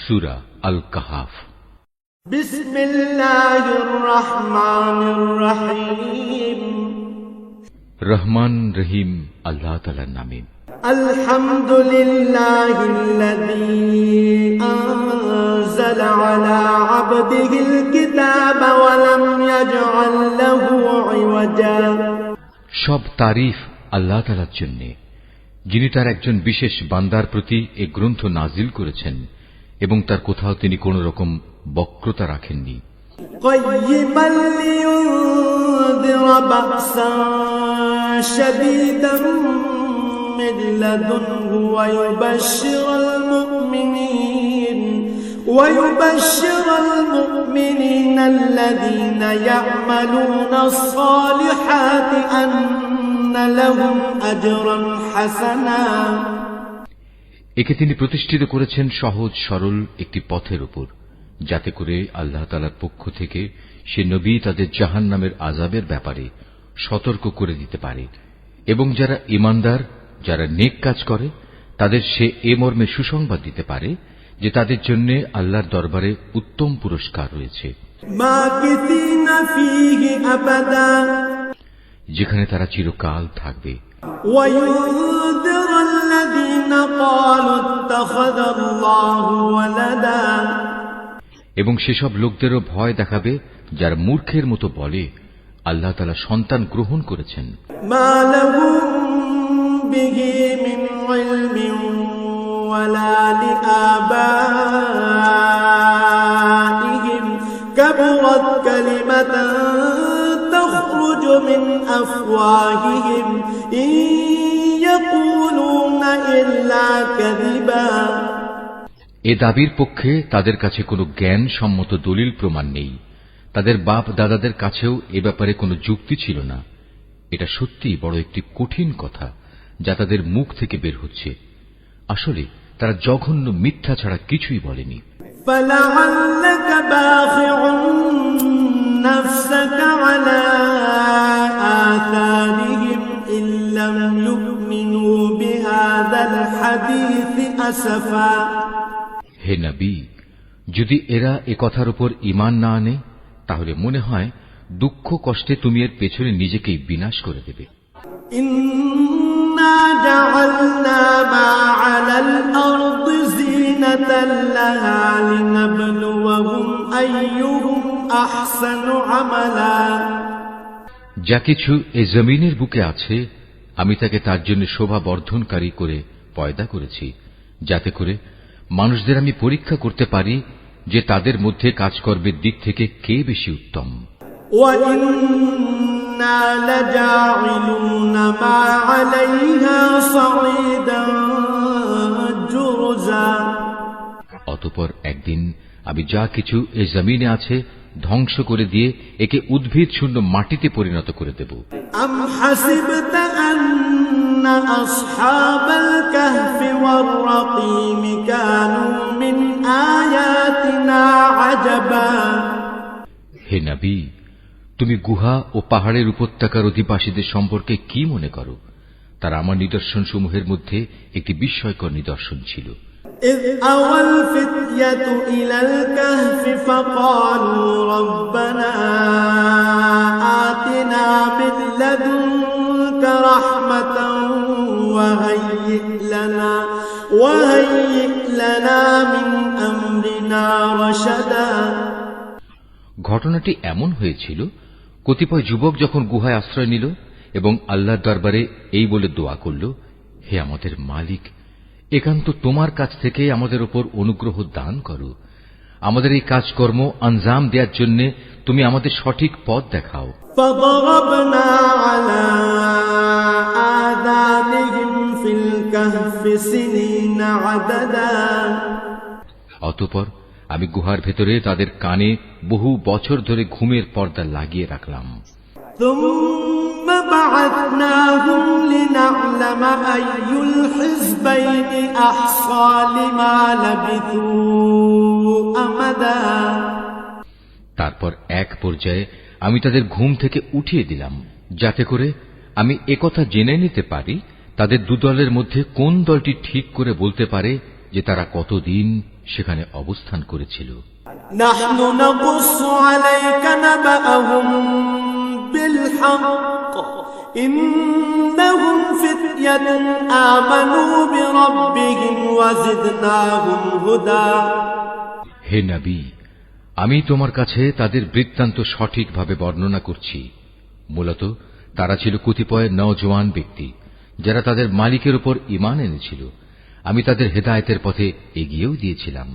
সূরা আল কাহাফ। বিসমিল্লাহির রহমানির রহিম। রহমান রহিম আল্লাহ তাআলার নামে। আলহামদুলিল্লাহিল্লাযী আনজালা আলা আবদিহিল কিতাবা ওয়া লাম ইয়াজআল লাহু ইওয়াজা। সব তারিফ আল্লাহ তাআলার জন্য, যিনি তার একজন বিশেষ বান্দার প্রতি এই গ্রন্থ নাজিল করেছেন এবং তার কোথাও তিনি কোন রকম বক্রতা রাখেননি। قيما لينذر بأسا شديدا من لدنه ويبشر المؤمنين الذين يعملون الصالحات أن لهم أجرا حسنا। একে তিনি প্রতিষ্ঠিত করেছেন সহজ সরল একটি পথের উপর, যাতে করে আল্লাহ তাআলার পক্ষ থেকে সে নবী তাদের জাহান্নামের আযাবের ব্যাপারে সতর্ক করে দিতে পারে এবং যারা ঈমানদার, যারা নেক কাজ করে, তাদের সে এ মর্মে সুসংবাদ দিতে পারে যে তাদের জন্য আল্লাহর দরবারে উত্তম পুরস্কার রয়েছে, যেখানে তারা চিরকাল থাকবে। এবং সেসব লোকদেরও ভয় দেখাবে যারা মূর্খের মতো বলে আল্লাহ তাআলা সন্তান গ্রহণ করেছেন। كبرت كلمة تخرج من أفواههم إن يقولون إلا كذبا। এ দাবির পক্ষে তাদের কাছে কোনো জ্ঞান সম্মত দলিল প্রমাণ নেই, তাদের বাপ দাদাদের কাছেও এ ব্যাপারে কোনো যুক্তি ছিল না। এটা সত্যিই বড় একটি কঠিন কথা যা তাদের মুখ থেকে বের হচ্ছে। আসলে তারা জঘন্য মিথ্যা ছাড়া কিছুই বলেনি। فلعلك باخع نفسك على آثارهم إن لم يؤمنوا بهذا الحديث أسفا। হে নবী, যদি এরা এ কথার উপর ঈমান না আনে তাহলে মনে হয় দুঃখ কষ্টে তুমি এর পেছনে নিজেকেই বিনাশ করে দেবে। ইন্না জাআলনা মা আলাল আরদি জিনাতাল লাহা লিনাবলুয়াহুম আইয়ুহুম আহসানু আমালা। যা কিছু এই জমিনের বুকে আছে আমি তাকে তার জন্য শোভা বর্ধনকারী করে পয়দা করেছি, যাতে করে মানুষদের আমি পরীক্ষা করতে পারি যে তাদের মধ্যে কাজকর্মের দিক থেকে কে বেশি উত্তম। অতঃপর একদিন আমি যা কিছু এই জমিনে আছে ধ্বংস করে দিয়ে একে উদ্ভিদ শূন্য মাটিতে পরিণত করে দেব। আসহাবাল কাহফি ওয়ার রাকিম কানু মিন আয়াতিনা আজাবা। হে নবী, তুমি গুহা ও পাহাড়ের উপত্যকার অধিবাসীদের সম্পর্কে কি মনে করো? তারা আমার নিদর্শন সমূহের মধ্যে একটি বিস্ময়কর নিদর্শন ছিল। إذ أوى الفتية إلى الكهف فقالوا ربنا آتنا من لدنك رحمة وهيئ لنا من أمرنا رشدا। ঘটনাটি এমন হয়েছিল, কতিপয় যুবক যখন গুহায় আশ্রয় নিল এবং আল্লাহর দরবারে এই বলে দোয়া করল, হে আমাদের মালিক, একান্ত তোমার কাছ থেকে আমাদের উপর অনুগ্রহ দান করো, আমাদের এই কাজকর্ম আঞ্জাম দেওয়ার জন্য তুমি আমাদের সঠিক পথ দেখাও। فضربنا على آذانهم في الكهف سنين عددا। অতঃপর আমি গুহার ভেতরে তাদের কানে বহু বছর ধরে ঘুমের পর্দা লাগিয়ে রাখলাম। ثم بعثناهم لنعلم أي الحزبين أحصى لما لبثوا أمدا। তারপর এক পর্যায়ে আমি তাদের ঘুম থেকে উঠিয়ে দিলাম, যাতে করে আমি একথা জেনে নিতে পারি তাদের দুদলের মধ্যে কোন দলটি ঠিক করে বলতে পারে যে তারা কতদিন সেখানে অবস্থান করেছিল। نحن نقص عليك نبأهم بالحق إنهم فتية آمنوا بربهم وزدناهم هدى। হে নবী, আমি তোমার কাছে তাদের বৃত্তান্ত সঠিকভাবে বর্ণনা করছি। মূলত তারা ছিল কতিপয় নওজোয়ান ব্যক্তি যারা তাদের মালিকের উপর ঈমান এনেছিল। আমি তাদের হেদায়েতের পথে এগিয়েও দিয়েছিলাম।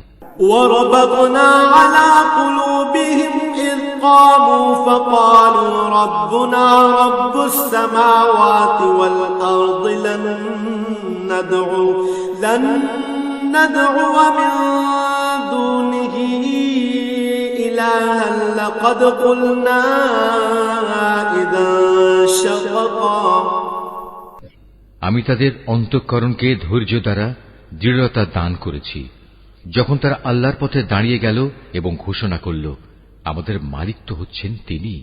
وربطنا على قلوبهم إذ قاموا فقالوا ربنا رب السماوات والأرض لن ندعو من دونه إلها لقد قلنا إذا شططا। আমি তাদের অন্তঃকরণকে ধৈর্য দ্বারা দৃঢ়তা দান করেছি যখন তারা আল্লাহর পথে দাঁড়িয়ে গেল এবং ঘোষণা করল, আমাদের মালিক তো হচ্ছেন তিনি,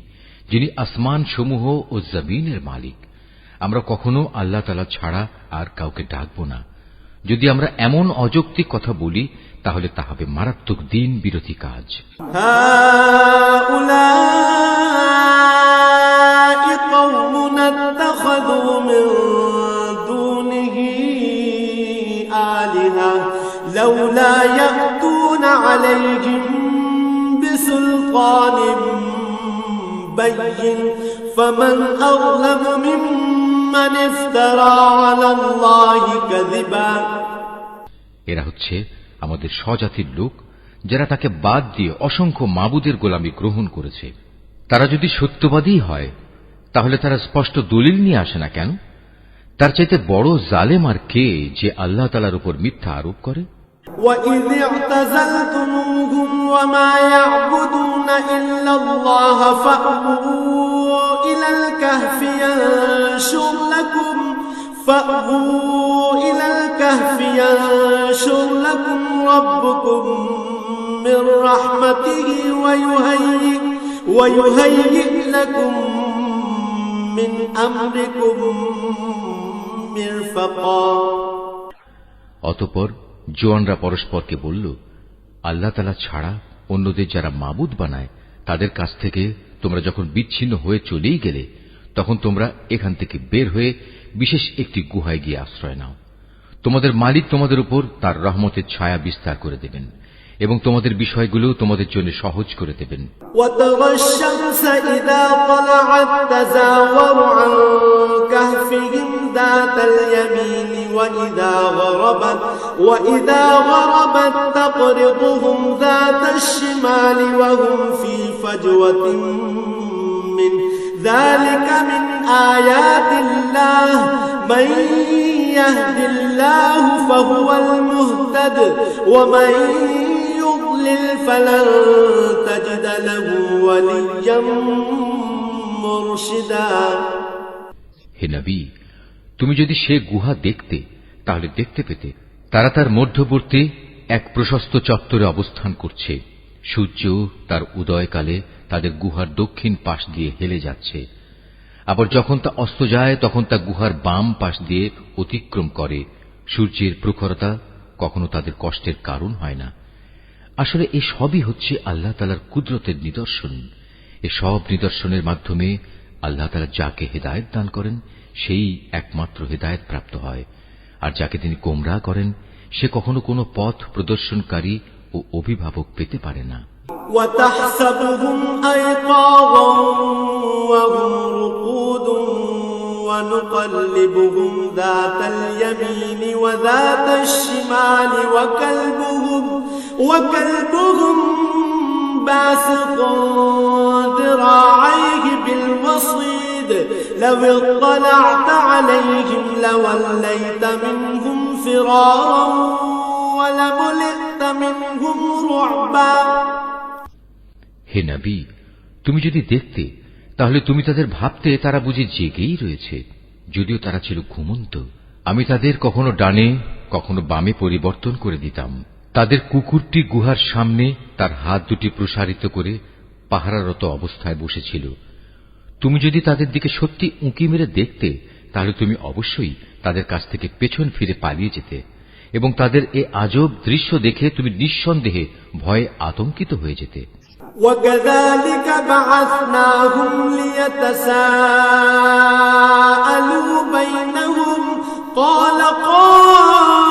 যিনি আসমান সমূহ ও জমিনের মালিক। আমরা কখনো আল্লাহ তাআলা ছাড়া আর কাউকে ডাকব না। যদি আমরা এমন অযৌক্তিক কথা বলি তাহলে তা হবে মারাত্মক দিন বিরোধী কাজ। لولا يأتون عليهم بسلطان بين فمن أظلم ممن افترى على الله كذبا। এরা হচ্ছে আমাদের স্বজাতির লোক যারা তাকে বাদ দিয়ে অসংখ্য মাবুদের গোলামি গ্রহণ করেছে। তারা যদি সত্যবাদী হয় তাহলে তারা স্পষ্ট দলিল নিয়ে আসে না কেন? তার চাইতে বড় জালেম আর কে যে আল্লাহ তাআলার উপর মিথ্যা আরোপ করে? وَإِذِ اعْتَزَلْتُمُوهُمْ وَمَا يَعْبُدُونَ إِلَّا اللَّهَ فَأْوُوا إِلَى الْكَهْفِ يَنشُرْ لَكُمْ رَبُّكُمْ مِنْ رَحْمَتِهِ وَيُهَيِّئْ لَكُمْ مِنْ أَمْرِكُمْ مِرْفَقًا। অতঃপর জোয়ানরা পরস্পরকে বলল, আল্লাহ তাআলা ছাড়া অন্যদের যারা মাবুদ বানায় তাদের কাছ থেকে তোমরা যখন বিচ্ছিন্ন হয়ে চলেই গেলে তখন তোমরা এখান থেকে বের হয়ে বিশেষ একটি গুহায় গিয়ে আশ্রয় নাও। তোমাদের মালিক তোমাদের উপর তার রহমতের ছায়া বিস্তার করে দেবেন এবং তোমাদের বিষয়গুলো তোমাদের জন্য সহজ করে দেবেন। وَتَرَى الشَّمْسَ إِذَا طَلَعَتْ تَزَاوَرُ عَنْ كَهْفِهِمْ ذَاتَ الْيَمِينِ وَإِذَا غَرَبَتْ تَقْرِضُهُمْ ذَاتَ الشِّمَالِ وَهُمْ فِي فَجْوَةٍ مِّنْهُ ذَلِكَ مِنْ آيَاتِ اللَّهِ مَنْ يَهْدِ اللَّهُ فَهُوَ الْمُهْتَدِ وَمَنْ يُضْلِلْ فَلَنْ تَجِدَ لَهُ وَلِيًّا مُرْشِدًا। হে নবী, তুমি যদি সে গুহা দেখতে তাহলে দেখতে পেতে তারা তার মধ্যবর্তী এক প্রশস্ত চত্বরে অবস্থান করছে। সূর্য তার উদয়কালে তাদের গুহার দক্ষিণ পাশ দিয়ে হেলে যাচ্ছে, আবার যখন তা অস্ত যায় তখন তা গুহার বাম পাশ দিয়ে অতিক্রম করে। সূর্যের প্রখরতা কখনো তাদের কষ্টের কারণ হয় না। আসলে এ সবই হচ্ছে আল্লাহ তাআলার কুদরতের নিদর্শন। এ সব নিদর্শনের মাধ্যমে আল্লাহ তাআলা যাকে হেদায়েত দান করেন সেই একমাত্র হেদায়েত প্রাপ্ত হয়, আর যাকে তিনি গোমরাহ করেন সে কখনো কোনো পথ প্রদর্শনকারী ও অভিভাবক পেতে পারে না। وَتَحْسَبُهُمْ أَيْقَاظًا وَهُمْ رُقُودٌ وَنُقَلِّبُهُمْ ذَاتَ الْيَمِينِ وَذَاتَ الشِّمَالِ وَكَلْبُهُمْ بَاسِطٌ ذِرَاعَيْهِ بِالْوَصِيدِ لَوِ اطَّلَعْتَ عَلَيْهِمْ لَوَلَّيْتَ مِنْهُمْ فِرَارًا وَلَمُلِئْتَ مِنْهُمْ رُعْبًا। হে নবী, তুমি যদি দেখতে তাহলে তুমি তাদের ভাবতে তারা বুঝি জেগেই রয়েছে, যদিও তারা ছিল ঘুমন্ত। আমি তাদের কখনো ডানে কখনো বামে পরিবর্তন করে দিতাম। তাদের কুকুরটি গুহার সামনে তার হাত দুটি প্রসারিত করে পাহারারত অবস্থায় বসেছিল। তুমি যদি তাদের দিকে সত্যি উঁকি মেরে দেখতে তাহলে তুমি অবশ্যই তাদের কাছ থেকে পেছন ফিরে পালিয়ে যেতে এবং তাদের এ আজব দৃশ্য দেখে তুমি নিঃসন্দেহে ভয়ে আতঙ্কিত হয়ে যেতে। وكذلك بعثناهم ليتساءلوا بينهم قال قائل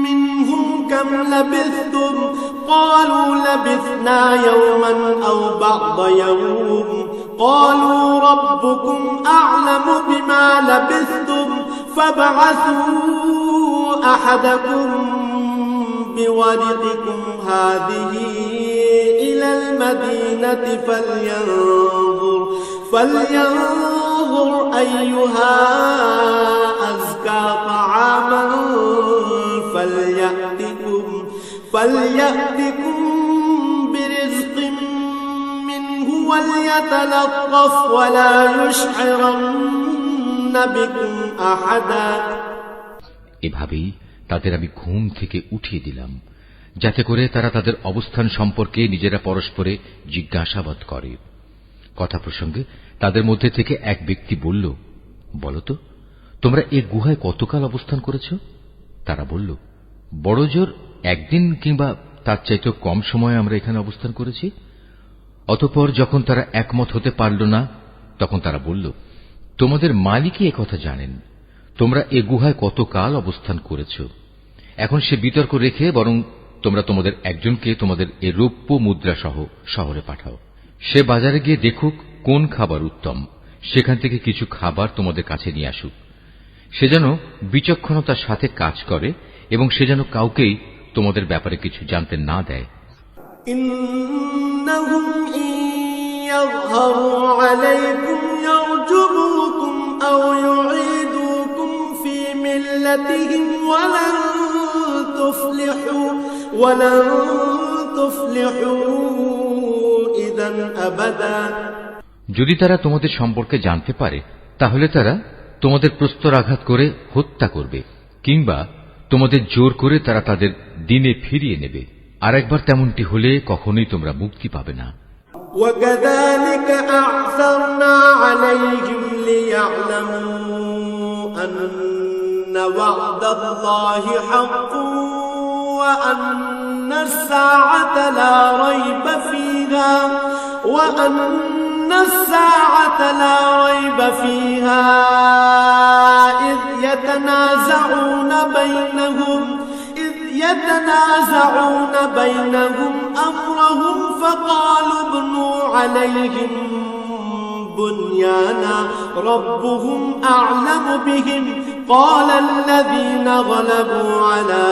منهم كم لبثتم قالوا لبثنا يوما أو بعض يوم قالوا ربكم أعلم بما لبثتم فابعثوا أحدكم بورقكم هذه إلى المدينة فلينظر أيها أزكى طعاما فليأتكم برزق منه وليتلطف ولا يشعرن بكم أحدا। এভাবেই তাদের আমি ঘুম থেকে উঠিয়ে দিলাম, যাতে করে তারা তাদের অবস্থান সম্পর্কে নিজেরা পরস্পরে জিজ্ঞাসাবাদ করে। কথা প্রসঙ্গে তাদের মধ্যে থেকে এক ব্যক্তি বলল, বলতো তোমরা এ গুহায় কতকাল অবস্থান করেছ? তারা বলল, বড় জোর একদিন কিংবা তার চাইতেও কম সময় আমরা এখানে অবস্থান করেছি। অতঃপর যখন তারা একমত হতে পারল না, তখন তারা বলল, তোমাদের মালিকই একথা জানেন, তোমরা এ গুহায় কতকাল অবস্থান করেছ। এখন সে বিতর্ক রেখে বরং তোমরা তোমাদের একজনকে তোমাদের এ রৌপ্য মুদ্রা সহ শহরে পাঠাও। সে বাজারে গিয়ে দেখুক কোন খাবার উত্তম, সেখান থেকে কিছু খাবার তোমাদের কাছে নিয়ে আসুক। সে যেন বিচক্ষণতার সাথে কাজ করে এবং সে যেন কাউকেই তোমাদের ব্যাপারে কিছু জানতে না দেয়। إنهم إن يظهروا عليكم يرجموكم أو يعيدوكم في ملتهم ولن تفلحوا إذا أبدا। যদি তারা তোমাদের সম্পর্কে জানতে পারে তাহলে তারা তোমাদের প্রস্তরাঘাত করে হত্যা করবে, কিংবা তোমাদের জোর করে তারা তাদের দিনে ফিরিয়ে নেবে। আর একবার তেমনটি হলে কখনোই তোমরা মুক্তি পাবে না। وكذلك أعثرنا عليهم ليعلموا أن وعد الله حق وأن الساعة لا ريب فيها إذ يتنازعون بينهم أمرهم فقالوا ابنوا عليهم بنيانا ربهم أعلم بهم قال الذين غلبوا على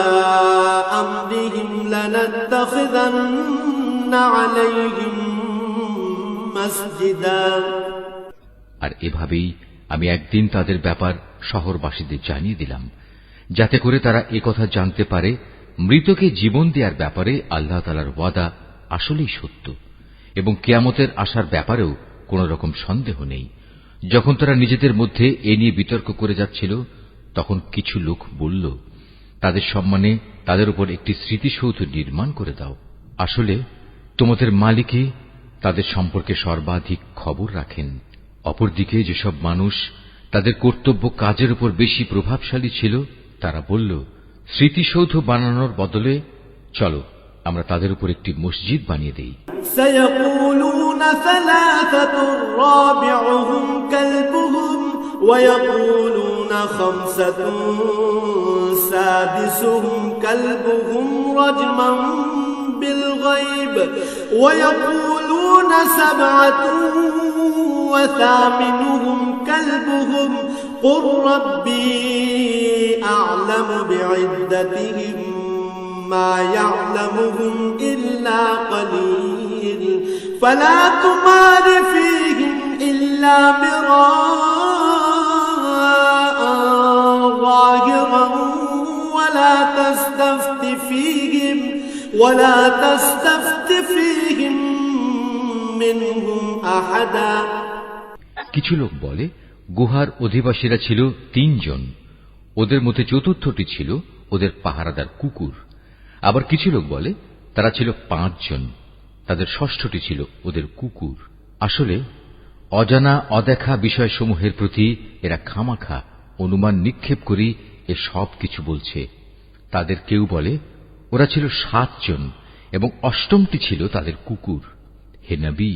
أمرهم لنتخذن عليهم مسجدا। আর এভাবেই আমি একদিন তাদের ব্যাপার শহরবাসীদের জানিয়ে দিলাম, যাতে করে তারা একথা জানতে পারে মৃতকে জীবন দেওয়ার ব্যাপারে আল্লাহ তাআলার ওয়াদা আসলেই সত্য এবং কিয়ামতের আসার ব্যাপারেও কোন রকম সন্দেহ নেই। যখন তারা নিজেদের মধ্যে এ নিয়ে বিতর্ক করে যাচ্ছিল, তখন কিছু লোক বলল, তাদের সম্মানে তাদের উপর একটি স্মৃতিসৌধ নির্মাণ করে দাও। আসলে তোমাদের মালিকই তাদের সম্পর্কে সর্বাধিক খবর রাখেন। অপরদিকে যেসব মানুষ তাদের কর্তব্য কাজের উপর বেশি প্রভাবশালী ছিল, তারা বলল, স্মৃতিসৌধ বানানোর বদলে চলো আমরা তাদের উপর একটি মসজিদ বানিয়ে দেই। سيقولون ثلاثة رابعهم كلبهم ويقولون خمسة سادسهم كلبهم رجما بالغيب ويقولون سبعة وثامنهم كلبهم قل ربي أعلم بعدتهم ما يعلمهم إلا قليل فلا تمار فيهم إلا مراء ظاهرا ولا تستفت فيهم منهم أحدا। কিছু লোক বলে গুহার অধিবাসীরা ছিল 3 জন, ওদের মধ্যে চতুর্থটি ছিল ওদের পাহারাদার কুকুর। আবার কিছু লোক বলে তারা ছিল 5 জন, তাদের ষষ্ঠটি ছিল ওদের কুকুর। আসলে অজানা অদেখা বিষয়সমূহের প্রতি এরা খামাখা অনুমান নিক্ষেপ করে এ সব কিছু বলছে। তাদের কেউ বলে ওরা ছিল 7 জন এবং 8টি ছিল তাদের কুকুর। হে নবী,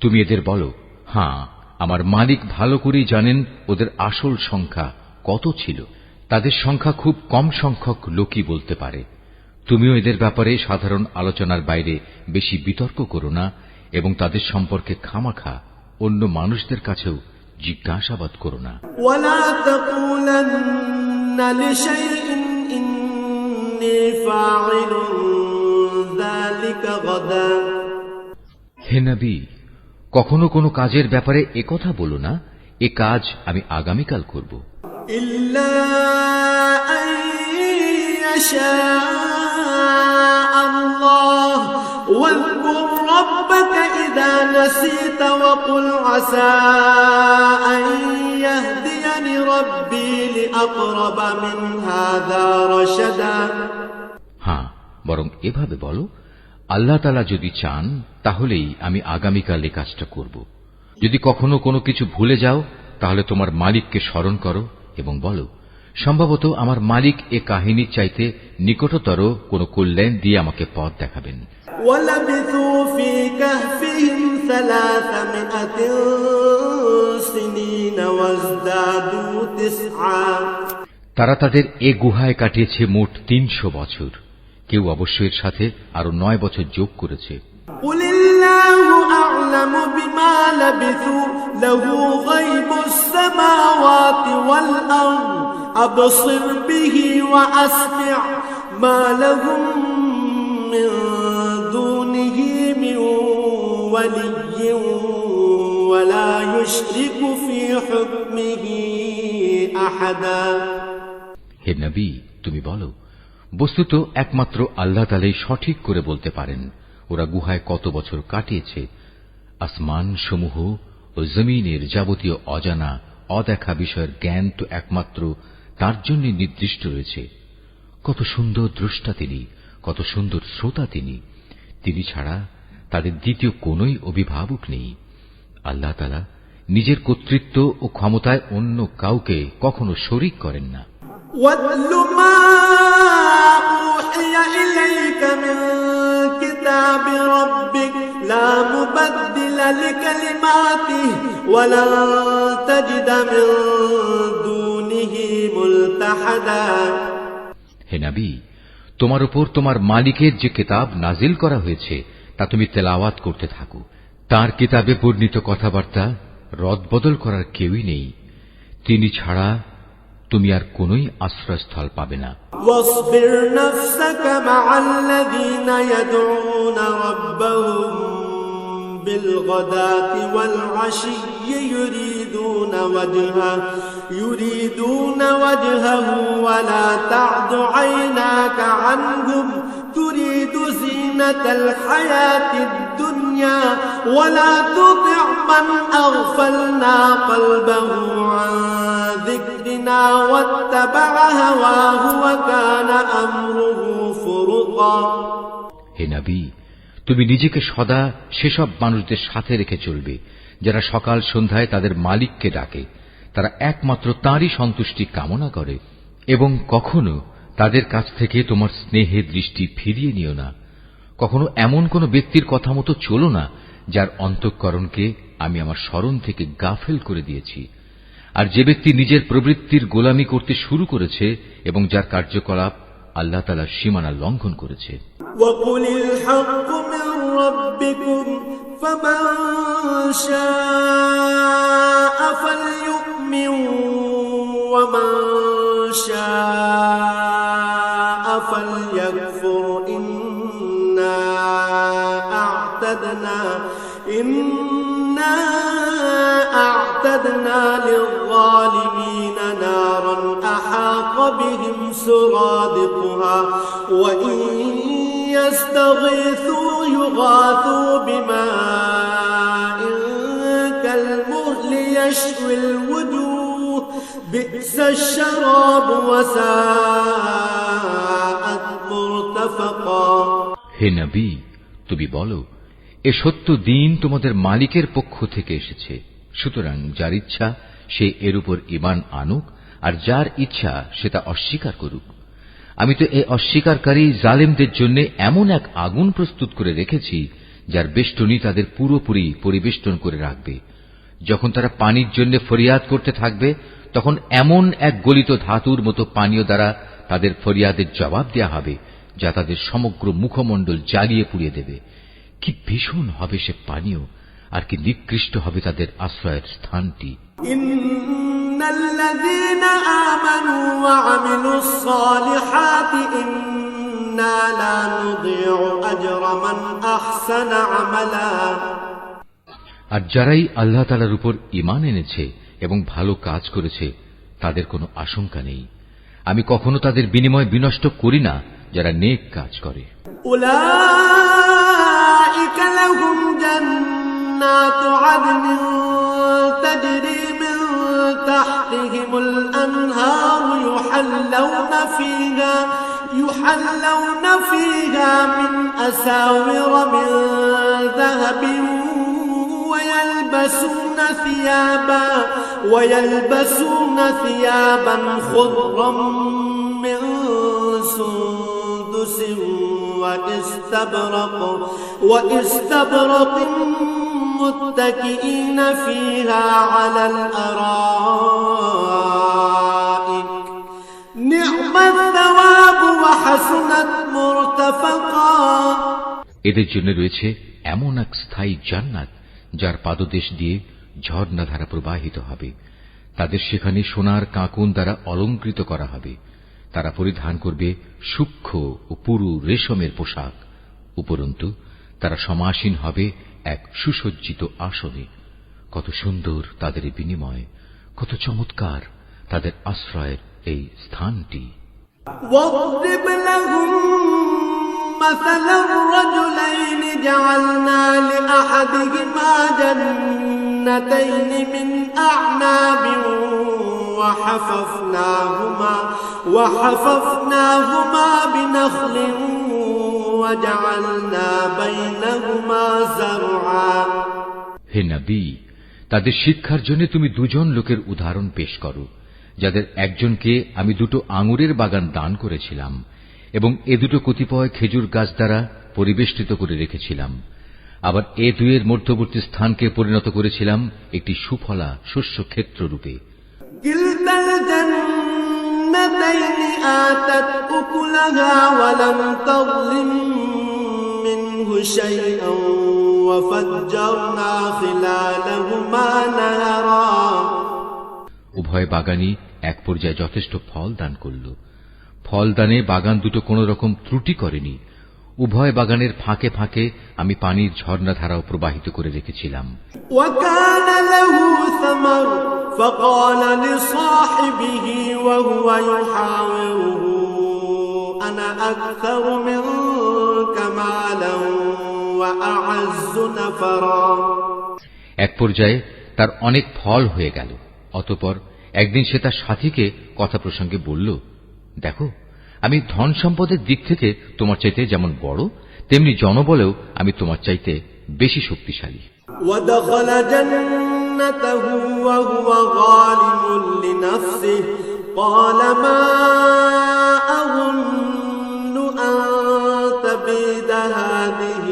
তুমি এদের বলো, হ্যাঁ, আমার মালিক ভালো করেই জানেন ওদের আসল সংখ্যা কত ছিল। তাদের সংখ্যা খুব কম সংখ্যক লোকই বলতে পারে। তুমিও এদের ব্যাপারে সাধারণ আলোচনার বাইরে বেশি বিতর্ক করো না এবং তাদের সম্পর্কে খামাখা অন্য মানুষদের কাছেও জিজ্ঞাসাবাদ করো না। ওয়ালা তাকুলান্না লিশাইইন ইন্নী ফাইলুন যালিকা গাদা। হে নবী, কখনো কোনো কাজের ব্যাপারে একথা বলো না, এ কাজ আমি আগামীকাল করব। ইল্লা আন ইয়াশা আল্লাহ ওয়াযকুর রাব্বাকা ইযা নাসিতা ওয়া কুল আসা আন ইয়াহদিয়ানি রাব্বি লিআকরাবা মিন হাযা রাশাদা। হ্যাঁ, বরং এভাবে বলো, আল্লাহ তাআলা যদি চান তাহলেই আমি আগামীকাল এই কাজটা করব। যদি কখনো কোনো কিছু ভুলে যাও তাহলে তোমার মালিককে স্মরণ করো এবং বলো, সম্ভবত আমার মালিক এ কাহিনীর চাইতে নিকটতর কোন কল্যাণ দিয়ে আমাকে পথ দেখাবেন। ওয়ালাবিথু ফি কাহফিহিম 300 সিনিন ওয়াজদাদু 9। তারা তাদের এ গুহায় কাটিয়েছে মোট 300 বছর। কেউ অবশ্য এর সাথে আরো 9 বছর যোগ করেছে। কুলিল্লাহু আ'লামু বিমা লাবিথু লাহু গায়বুস সামাওয়াতি ওয়াল আরদ আবসির বিহি ওয়া আসমি' মা লাহুম মিন দুনিহি মিন ওয়ালিয়্যিন ওয়া লা ইউশরিকু ফি হুকমিহি আহাদা। হে নবী, তুমি বলো, বস্তুত একমাত্র আল্লাহ তাআলাই সঠিক করে বলতে পারেন ওরা গুহায় কত বছর কাটিয়েছে। আসমান সমূহ ও জমিনের যাবতীয় অজানা অদেখা বিষয়ের জ্ঞান তো একমাত্র তার জন্য নির্দিষ্ট রয়েছে। কত সুন্দর দ্রষ্টা তিনি, কত সুন্দর শ্রোতা তিনি। তিনি ছাড়া তাদের দ্বিতীয় কোনই অভিভাবক নেই। আল্লাহ তাআলা নিজের কর্তৃত্ব ও ক্ষমতায় অন্য কাউকে কখনো শরীক করেন না। وَاتْلُ مَا أُوحِيَ إِلَيْكَ مِنْ كِتَابِ رَبِّكَ لَا مُبَدِّلَ لِكَلِمَاتِهِ وَلَنْ تَجِدَ مِنْ دُونِهِ مُلْتَحَدًا। হে নবী, তোমার উপর তোমার মালিকের যে কিতাব নাজিল করা হয়েছে তা তুমি তেলাওয়াত করতে থাকো। তার কিতাবে বর্ণিত কথাবার্তা রদবদল করার কেউই নেই। তিনি ছাড়া তুমি আর কোনই আশ্রয়স্থল পাবে না। واصبر نفسك مع الذين يدعون ربهم بالغداة والعشي يريدون وجهه ولا تعد عيناك عنهم تريد زينة الحياة الدنيا ولا تطع من أغفلنا قلبه عن ذكرنا واتبع هواه وكان أمره فرطا। হে নবী, তুমি নিজেকে সদা সেসব মানুষদের সাথে রেখে চলবে যারা সকাল সন্ধ্যায় তাদের মালিককে ডাকে। তারা একমাত্র তাঁরই সন্তুষ্টি কামনা করে এবং কখনো তাদের কাছ থেকে তোমার স্নেহের দৃষ্টি ফিরিয়ে নিও না। কখনো এমন কোন ব্যক্তির কথা মতো চলো না যার অন্তঃকরণকে আমি আমার স্মরণ থেকে গাফেল করে দিয়েছি। আর যে ব্যক্তি নিজের প্রবৃত্তির গোলামি করতে শুরু করেছে এবং যার কার্যকলাপ আল্লাহ তাআলার সীমানা লঙ্ঘন করেছে। وَقُلِ الْحَقُّ مِنْ رَبِّكُمْ فَمَنْ شَاءَ فَلْيُؤْمِنْ وَمَنْ شَاءَ فَلْيَكْفُرْ إِنَّا أَعْتَدْنَا لِلظَّالِمِينَ نَارًا أَحَاطَ بِهِمْ سُرَادِقُهَا وَإِنْ يَسْتَغِيثُوا يُغَاثُوا بِمَاءٍ كَالْمُهْلِ يَشْوِي الْوُجُوهَ بِئْسَ الشَّرَابُ وَسَاءَتْ مُرْتَفَقًا। হে নবী, তুমি বলো, এ সত্য দিন তোমাদের মালিকের পক্ষ থেকে এসেছে। সুতরাং যার ইচ্ছা সে এর উপর ঈমান আনুক আর যার ইচ্ছা সে তা অস্বীকার করুক। আমি তো এই অস্বীকারী জালেমদের জন্য এমন এক আগুন প্রস্তুত করে রেখেছি যার বেষ্টনী তাদের পুরোপুরি পরিবেষ্টন করে রাখবে। যখন তারা পানির জন্য ফরিয়াদ করতে থাকবে, তখন এমন এক গলিত ধাতুর মতো পানীয় দ্বারা তাদের ফরিয়াদের জবাব দেয়া হবে, যা তাদের সমগ্র মুখমণ্ডল জ্বালিয়ে পুড়িয়ে দেবে। কি ভীষণ হবে সে পানীয়, আর কি নিকৃষ্ট হবে তাদের আশ্রয়ের স্থানটি। ইন্নাল্লাযীনা আমানু ওয়া আমিলুস সালিহাতি ইন্না লা নুযিউ আজরা মান আহসানা আমালা। আর যারাই আল্লাহ তাআলার উপর ঈমান এনেছে এবং ভালো কাজ করেছে, তাদের কোনো আশঙ্কা নেই। আমি কখনো তাদের বিনিময় বিনষ্ট করি না যারা নেক কাজ করে। উলাইকা লাহুম জান্নাতু আদনিন তাজরি মিন তাহতিহিমুল আনহারু يحلون فيها من أساور من ذهب ويلبسون ثيابا خضرا من سندس واستبرق متكئين فيها على الأرائك نعم الثواب وحسنت مرتفقا। এদের জন্য রয়েছে এমন এক স্থায়ী জান্নাত যার পাদদেশ দিয়ে ঝর্ণাধারা প্রবাহিত হবে। তাদের সেখানে সোনার কাঁকুন দ্বারা অলঙ্কৃত করা হবে। তারা পরিধান করবে সূক্ষ্ম ও পুরু রেশমের পোশাক। উপরন্তু তারা সমাসীন হবে এক সুসজ্জিত আসনে। কত সুন্দর তাদের বিনিময়, কত চমৎকার তাদের আশ্রয়ের এই স্থানটি। مثل الرجلين جعلنا لأحدهما جنتين من أعناب وحففناهما بنخل وجعلنا بينهما زرعا। হে নবী, তাদের শিক্ষার জন্য তুমি দুজন লোকের উদাহরণ পেশ করো, যাদের একজনকে আমি দুটো আঙুরের বাগান দান করেছিলাম এবং এ দুটো কতিপয় খেজুর গাছ দ্বারা পরিবেষ্টিত করে রেখেছিলাম। আবার এ দুয়ের মধ্যবর্তী স্থানকে পরিণত করেছিলাম একটি সুফলা শস্য ক্ষেত্র রূপে। কিলতাল জান্নাতাইনি আতাত উকুলাহা ওয়া লাম তাযলিম মিনহু শাইআন ওয়া ফাজ্জারনা খিলালাহুমা নাহারা। উভয় বাগানই এক পর্যায়ে যথেষ্ট ফল দান করল। ফলদানে বাগান দুটো কোন রকম ত্রুটি করেনি। উভয় বাগানের ফাঁকে ফাঁকে আমি পানির ঝর্ণাধারাও প্রবাহিত করে রেখেছিলাম। وكان له ثمر فقال لصاحبه وهو يحاوره أنا أكثر منك مالا وأعز نفرا। এক পর্যায়ে তার অনেক ফল হয়ে গেল। অতঃপর একদিন সে তার সাথীকে কথা প্রসঙ্গে বলল, দেখো, আমি ধন সম্পদের দিক থেকে তোমার চাইতে যেমন বড়, তেমনি জনবলেও আমি তোমার চাইতে বেশি শক্তিশালী। ودخل جنته وهو ظالم لنفسه قال ما أظن أن تبيد هذه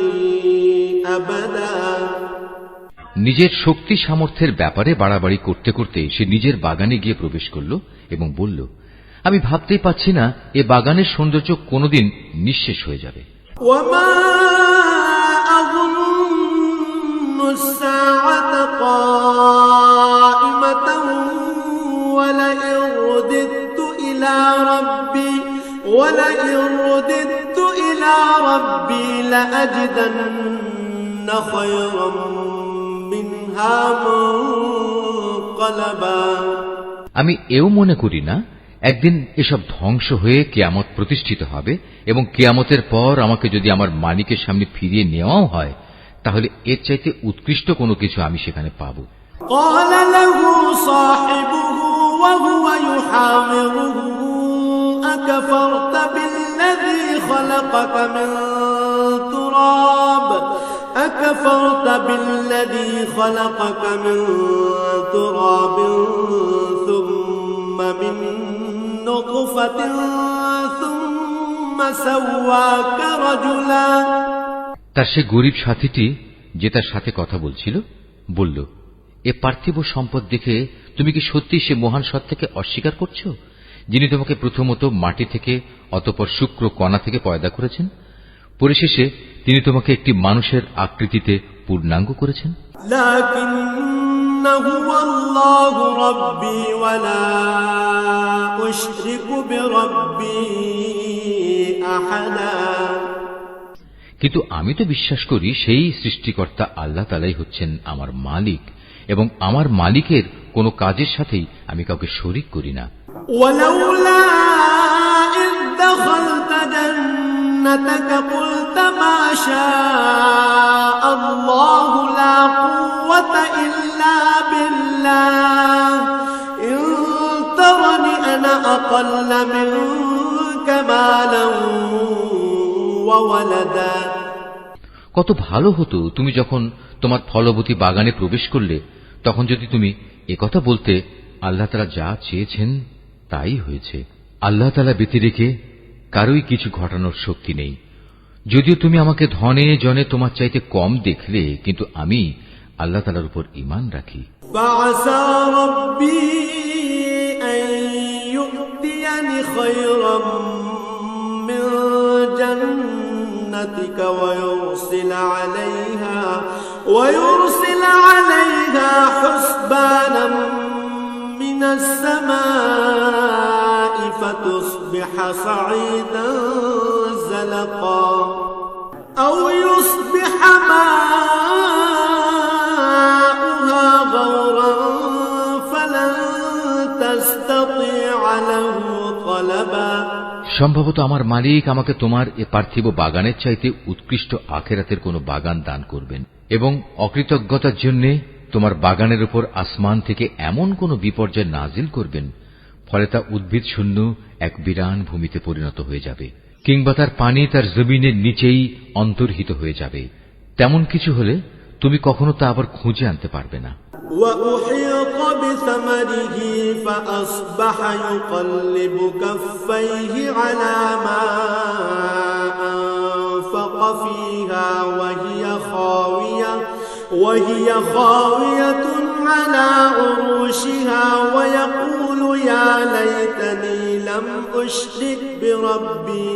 أبدا। নিজের শক্তি সামর্থ্যের ব্যাপারে বাড়াবাড়ি করতে করতে সে নিজের বাগানে গিয়ে প্রবেশ করল এবং বলল, আমি ভাবতেই পাচ্ছি না এ বাগানের সৌন্দর্য কোনদিন নিঃশেষ হয়ে যাবে। وما أظن الساعة قائمة ولئن رددت إلى ربي لأجدن خيرا منها منقلبا। আমি এও মনে করি না একদিন এসব ধ্বংস হয়ে কিয়ামত প্রতিষ্ঠিত হবে এবং কিয়ামতের পর আমাকে যদি আমার মালিকের সামনে ফিরিয়ে নেওয়াও হয়, তাহলে এর চাইতে উৎকৃষ্ট কোনো কিছু আমি সেখানে পাব। قال له صاحبه وهو يحاوره أكفرت بالذي خلقك من تراب ثم من نطفة ثم سواك رجلا তার সে গরিব সাথীটি যে তার সাথে কথা বলছিল বলল, এ পার্থিব সম্পদ দেখে তুমি কি সত্যি সে মহান সত্তাকে অস্বীকার করছো, যিনি তোমাকে প্রথমত মাটি থেকে অতঃপর শুক্র কণা থেকে পয়দা করেছেন, পরিশেষে তিনি তোমাকে একটি মানুষের আকৃতিতে পূর্ণাঙ্গ করেছেন। লাকিন্নাহু আল্লাহু রাব্বী ওয়া লা উশরিকু বিরাব্বী আহাদা। কিন্তু আমি তো বিশ্বাস করি সেই সৃষ্টিকর্তা আল্লাহ তাআলাই হচ্ছেন আমার মালিক এবং আমার মালিকের কোনো কাজের সাথেই আমি কাউকে শরীক করি না। ওয়ালাউলা ইয দাখালতা জান্নাতাকা কুলতা মা শাআল্লাহু লা কুওয়াতা ইল্লা বিল্লাহ ইন তারানি আনা আকাল্লা মিনকা মালান ওয়া ওয়ালাদা। কত ভালো হতো তুমি যখন তোমার ফলবতী বাগানে প্রবেশ করলে তখন যদি তুমি একথা বলতে, আল্লাহ তাআলা যা চেয়েছেন তাই হয়েছে, আল্লাহ তাআলা ব্যতি রেখে কারোই কিছু ঘটানোর শক্তি নেই। যদিও তুমি আমাকে ধনে জনে তোমার চাইতে কম দেখলে, কিন্তু আমি আল্লাহ তাআলার উপর ঈমান রাখি। ফাআসা রাব্বী আন ইউ'তিয়ানি খায়রাম মিন জান্নাতিকা ওয়া يرسل عليها حسبانا من السماء فتصبح صعيدا زلقا أو يصبح ماؤها غورا فلن تستطيع له طلبا। সম্ভবত আমার মালিক আমাকে তোমার এ পার্থিব বাগানের চাইতে উৎকৃষ্ট আখিরাতের কোন বাগান দান করবেন এবং অকৃতজ্ঞতার জন্য তোমার বাগানের উপর আসমান থেকে এমন কোন বিপর্যয় নাজিল করবেন ফলে তা উদ্ভিদ শূন্য এক বিরান ভূমিতে পরিণত হয়ে যাবে, কিংবা তার পানি তার জমিনের নিচেই অন্তর্হিত হয়ে যাবে। তেমন কিছু হলে তুমি কখনো তা আবার খুঁজে আনতে পারবে না। وأحيط بثمره فأصبح يقلب كفيه على ما أنفق فيها وهي خاوية على عروشها ويقول يا ليتني لم أشرك بربي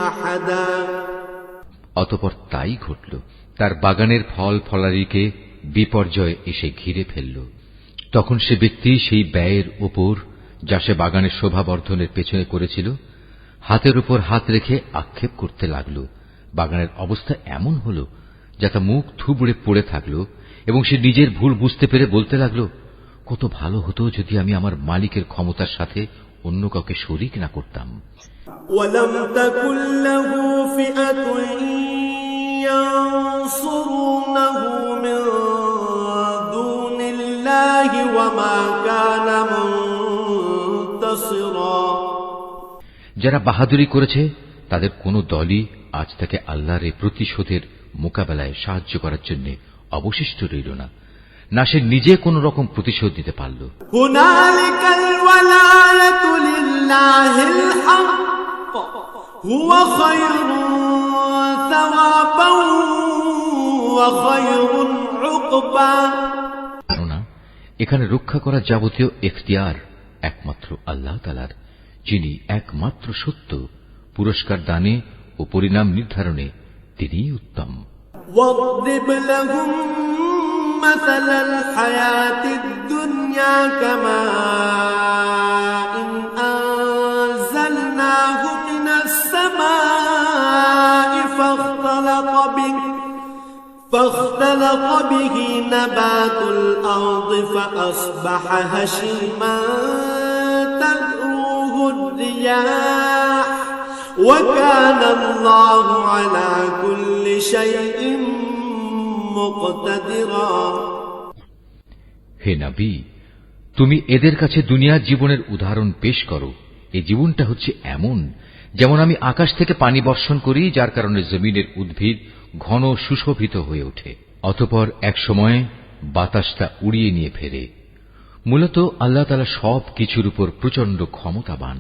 أحدا। অতঃপর তাই ঘটল, তার বাগানের ফল ফলারিকে বিপর্যয় এসে ঘিরে ফেলল। তখন সে ব্যক্তি সেই ব্যয়ের উপর যা সে বাগানের শোভাবর্ধনের পেছনে করেছিল হাতের উপর হাত রেখে আক্ষেপ করতে লাগল। বাগানের অবস্থা এমন হল যা তা মুখ থুবড়ে পড়ে থাকল এবং সে নিজের ভুল বুঝতে পেরে বলতে লাগল, কত ভালো হতো যদি আমি আমার মালিকের ক্ষমতার সাথে অন্য কাউকে শরীক না করতাম। ওয়ালাম তাকুল লাহু ফিআতুন ইয়ানসুরুনাহু মিন দুনিল্লাহি ওয়া মা কানা মুনতাসিরা। যারা বাহাদুরি করেছে তাদের কোন দলই আজ থেকে আল্লাহর এই প্রতিশোধের মোকাবেলায় সাহায্য করার জন্য অবশিষ্ট রইল না, না সে নিজে কোন রকম প্রতিশোধ দিতে পারল। হুনালিকাল ওয়ালায়াতু লিল্লাহিল হক হুয়া খায়রুন সাওয়াবান ওয়া খায়রুন উকবা। কেননা এখানে রক্ষা করা যাবতীয় ইখতিয়ার একমাত্র আল্লাহ তাআলার, যিনি একমাত্র সত্য, পুরস্কার দানে ও পরিণাম নির্ধারণে তিনিই উত্তম। واضرب لهم مثل الحياة الدنيا كماء أنزلناه من السماء فاختلط به نبات الأرض فأصبح هشيما تذروه الرياح وكان الله على كل شيء مقتدرا। হে নবী, তুমি এদের কাছে দুনিয়ার জীবনের উদাহরণ পেশ করো। এই জীবনটা হচ্ছে এমন যেমন আমি আকাশ থেকে পানি বর্ষণ করি, যার কারণে জমিনের উদ্ভিদ ঘন সুশোভিত হয়ে ওঠে, অতঃপর এক সময় বাতাসটা উড়িয়ে নিয়ে ফেরে। মূলত আল্লাহ তাআলা সব কিছুর উপর প্রচন্ড ক্ষমতাবান।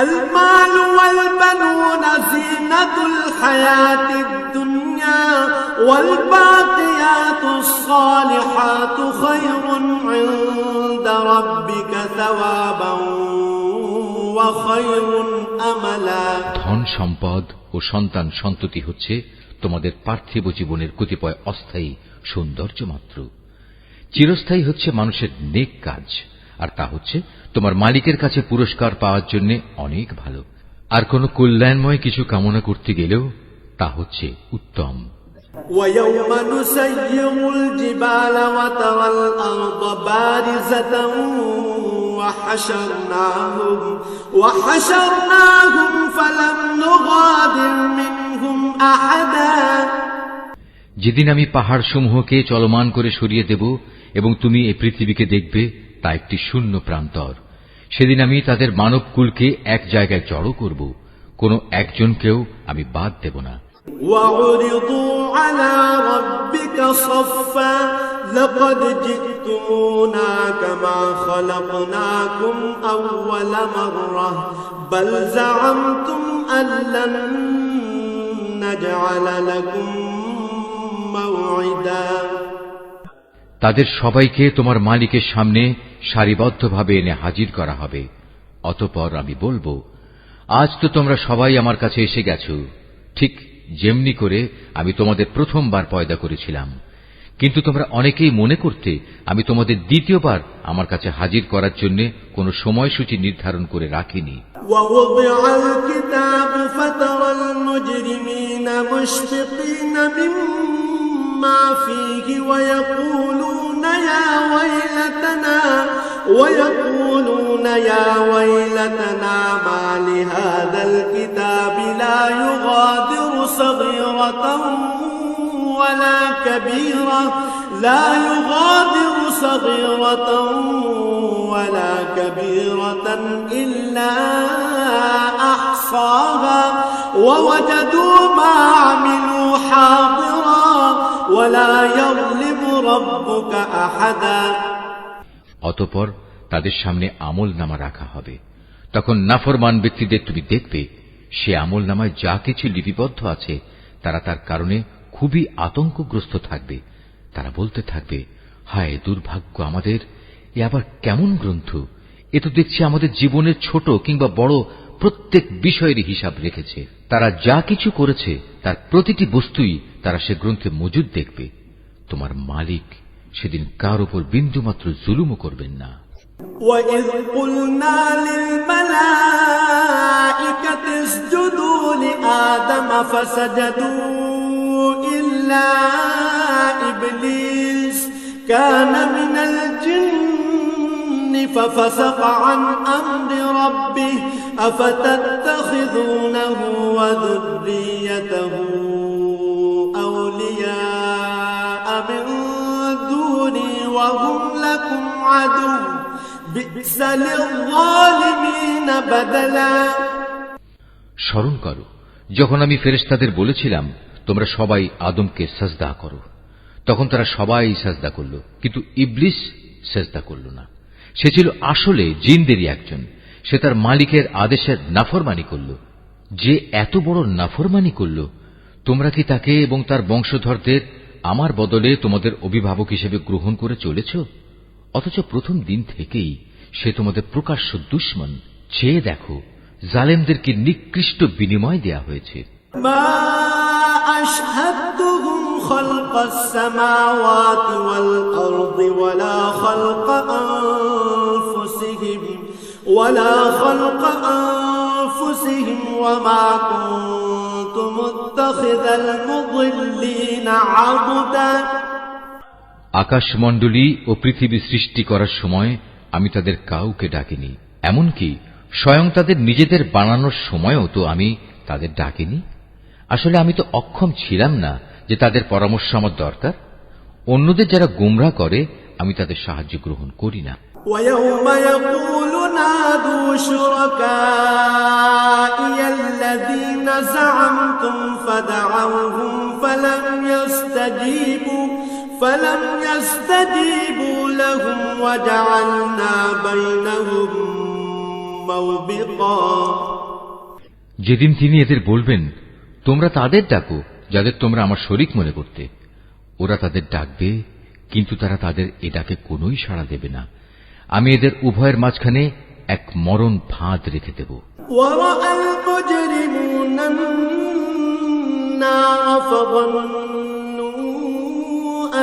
المال والبنون زينة الحياة الدنيا والباقيات الصالحات خير عند ربك ثوابا وخير أملا। ধন সম্পদ ও সন্তান সন্ততি হচ্ছে তোমাদের পার্থিব জীবনের কতিপয় অস্থায়ী সৌন্দর্য মাত্র। চিরস্থায়ী হচ্ছে মানুষের নেক কাজ, আর তা হচ্ছে তোমার মালিকের কাছে পুরস্কার পাওয়ার জন্য অনেক ভালো। আর কোন কল্যাণময় কিছু কামনা করতে গেলেও তা হচ্ছে উত্তম। ويوم نسير الجبال وترى الأرض بارزة وحشرناهم فلم نغادر منهم أحدا। যেদিন আমি পাহাড় সমূহকে চলমান করে সরিয়ে দেব এবং তুমি এই পৃথিবীকে দেখবে তা একটি শূন্য প্রান্তর, সেদিন আমি তাদের মানবকুলকে এক জায়গায় জড়ো করব, কোন একজনকেও আমি বাদ দেব না। وعرضوا على ربك صفا لقد جئتمونا كما خلقناكم أول مرة بل زعمتم أن لن نجعل لكم موعدا। তাদের সবাইকে তোমার মালিকের সামনে সারিবদ্ধভাবে এনে হাজির করা হবে। অতঃপর আমি বলবো, আজ তো তোমরা সবাই আমার কাছে এসে গেছো, ঠিক যেমনি করে আমি তোমাদের প্রথমবার পয়দা করেছিলাম, কিন্তু তোমরা অনেকেই মনে করতে আমি তোমাদের দ্বিতীয়বার আমার কাছে হাজির করার জন্য কোন সময়সূচি নির্ধারণ করে রাখিনি। ووضع الكتاب فترى المجرمين مشفقين مما فيه ويقولون يا ويلتنا ما لهذا الكتاب لا يغادر صغيرة ولا كبيرة إلا أحصاها ووجدوا ما عملوا حاضرا ولا يظلم ربك أحدا। অতঃপর তাদের সামনে আমলনামা রাখা হবে। তখন নাফরমান ব্যক্তিদের তুমি দেখবে, সে আমলনামায় যা কিছু লিপিবদ্ধ আছে তারা তার কারণে খুবই আতঙ্কগ্রস্ত থাকবে। তারা বলতে থাকবে, হায় দুর্ভাগ্য আমাদের, এ আবার কেমন গ্রন্থ! এ তো দেখছি আমাদের জীবনের ছোট কিংবা বড় প্রত্যেক বিষয়েরই হিসাব রেখেছে। তারা যা কিছু করেছে তার প্রতিটি বস্তুই তারা সে গ্রন্থে মজুদ দেখবে। তোমার মালিক সেদিন কার উপর বিন্দুমাত্র জুলুমও করবেন না। وَإِذْ قُلْنَا لِلْمَلَائِكَةِ اسْجُدُوا لِآدَمَ فَسَجَدُوا إِلَّا إِبْلِيسَ كَانَ مِنَ الْجِنِّ فَفَسَقَ عَنْ أَمْرِ رَبِّهِ أَفَتَتَّخِذُونَهُ وَذُرِّيَّتَهُ أَوْلِيَاءَ مِن دُونِي وَهُمْ لَكُمْ عَدُوٌّ بِئْسَ لِلظَّالِمِينَ بَدَلًا। স্মরণ করো যখন আমি ফেরেশতাদের বলেছিলাম তোমরা সবাই আদমকে সাজদা করো, তখন তারা সবাই সাজদা করল, কিন্তু ইবলিস সাজদা করল না। সে ছিল আসলে জিনদেরই একজন। সে তার মালিকের আদেশের নাফরমানি করল। যে এত বড় নাফরমানি করল, তোমরা কি তাকে এবং তার বংশধরদের আমার বদলে তোমাদের অভিভাবক হিসেবে গ্রহণ করে চলেছ? অথচ প্রথম দিন থেকেই সে তোমাদের প্রকাশ্য দুশমন। চেয়ে দেখো জালেমদেরকে নিকৃষ্ট বিনিময় দেয়া হয়েছে। মা আশহাদতুহুম খালকাস সামাওয়াতি ওয়াল আরদি ওয়ালা খালকা আনফুসিহিম ওয়া মা কুনতু মুত্তাখিযাল মুদিল্লিনা আবদা। আকাশমণ্ডলী ও পৃথিবী সৃষ্টি করার সময় আমি তাদের কাউকে ডাকিনি, এমনকি স্বয়ং তাদের নিজেদের বানানোর সময়ও তো আমি তাদের ডাকিনি। আসলে আমি তো অক্ষম ছিলাম না যে তাদের পরামর্শ আমার দরকার। অন্যদের যারা গোমরাহ করে আমি তাদের সাহায্য গ্রহণ করি না। وَيَوْمَ يَقُولُ نَادُوا شُرَكَائِيَ الَّذِينَ زَعَمْتُمْ فَدَعَوْهُمْ فَلَمْ فلم يستجيبوا لهم وجعلنا بينهم موبقا যেদিন তিনি এদের বলবেন, তোমরা তাদের ডাকো যাদের তোমরা আমার শরীক মনে করতে, ওরা তাদের ডাকবে, কিন্তু তারা তাদের এ ডাকে কোনোই সাড়া দেবে না। আমি এদের উভয়ের মাঝখানে এক মরণ ফাঁদ রেখে দেব। ورأى المجرمون النار فظنوا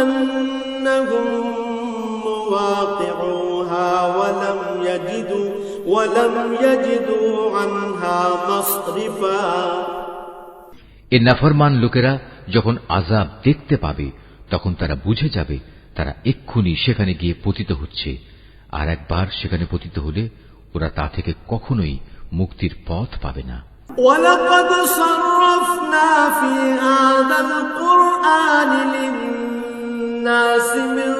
أنهم مواقعوها ولم يجدوا عنها مصرفا এ নাফরমান লোকেরা যখন আযাব দেখতে পাবে তখন তারা বুঝে যাবে তারা এক্ষুনি সেখানে গিয়ে পতিত হচ্ছে, আর একবার সেখানে পতিত হলে ওরা তা থেকে কখনোই মুক্তির পথ পাবে না। وَلَقَدْ صَرَّفْنَا فِي هَذَا الْقُرْآنِ لِلنَّاسِ مِنْ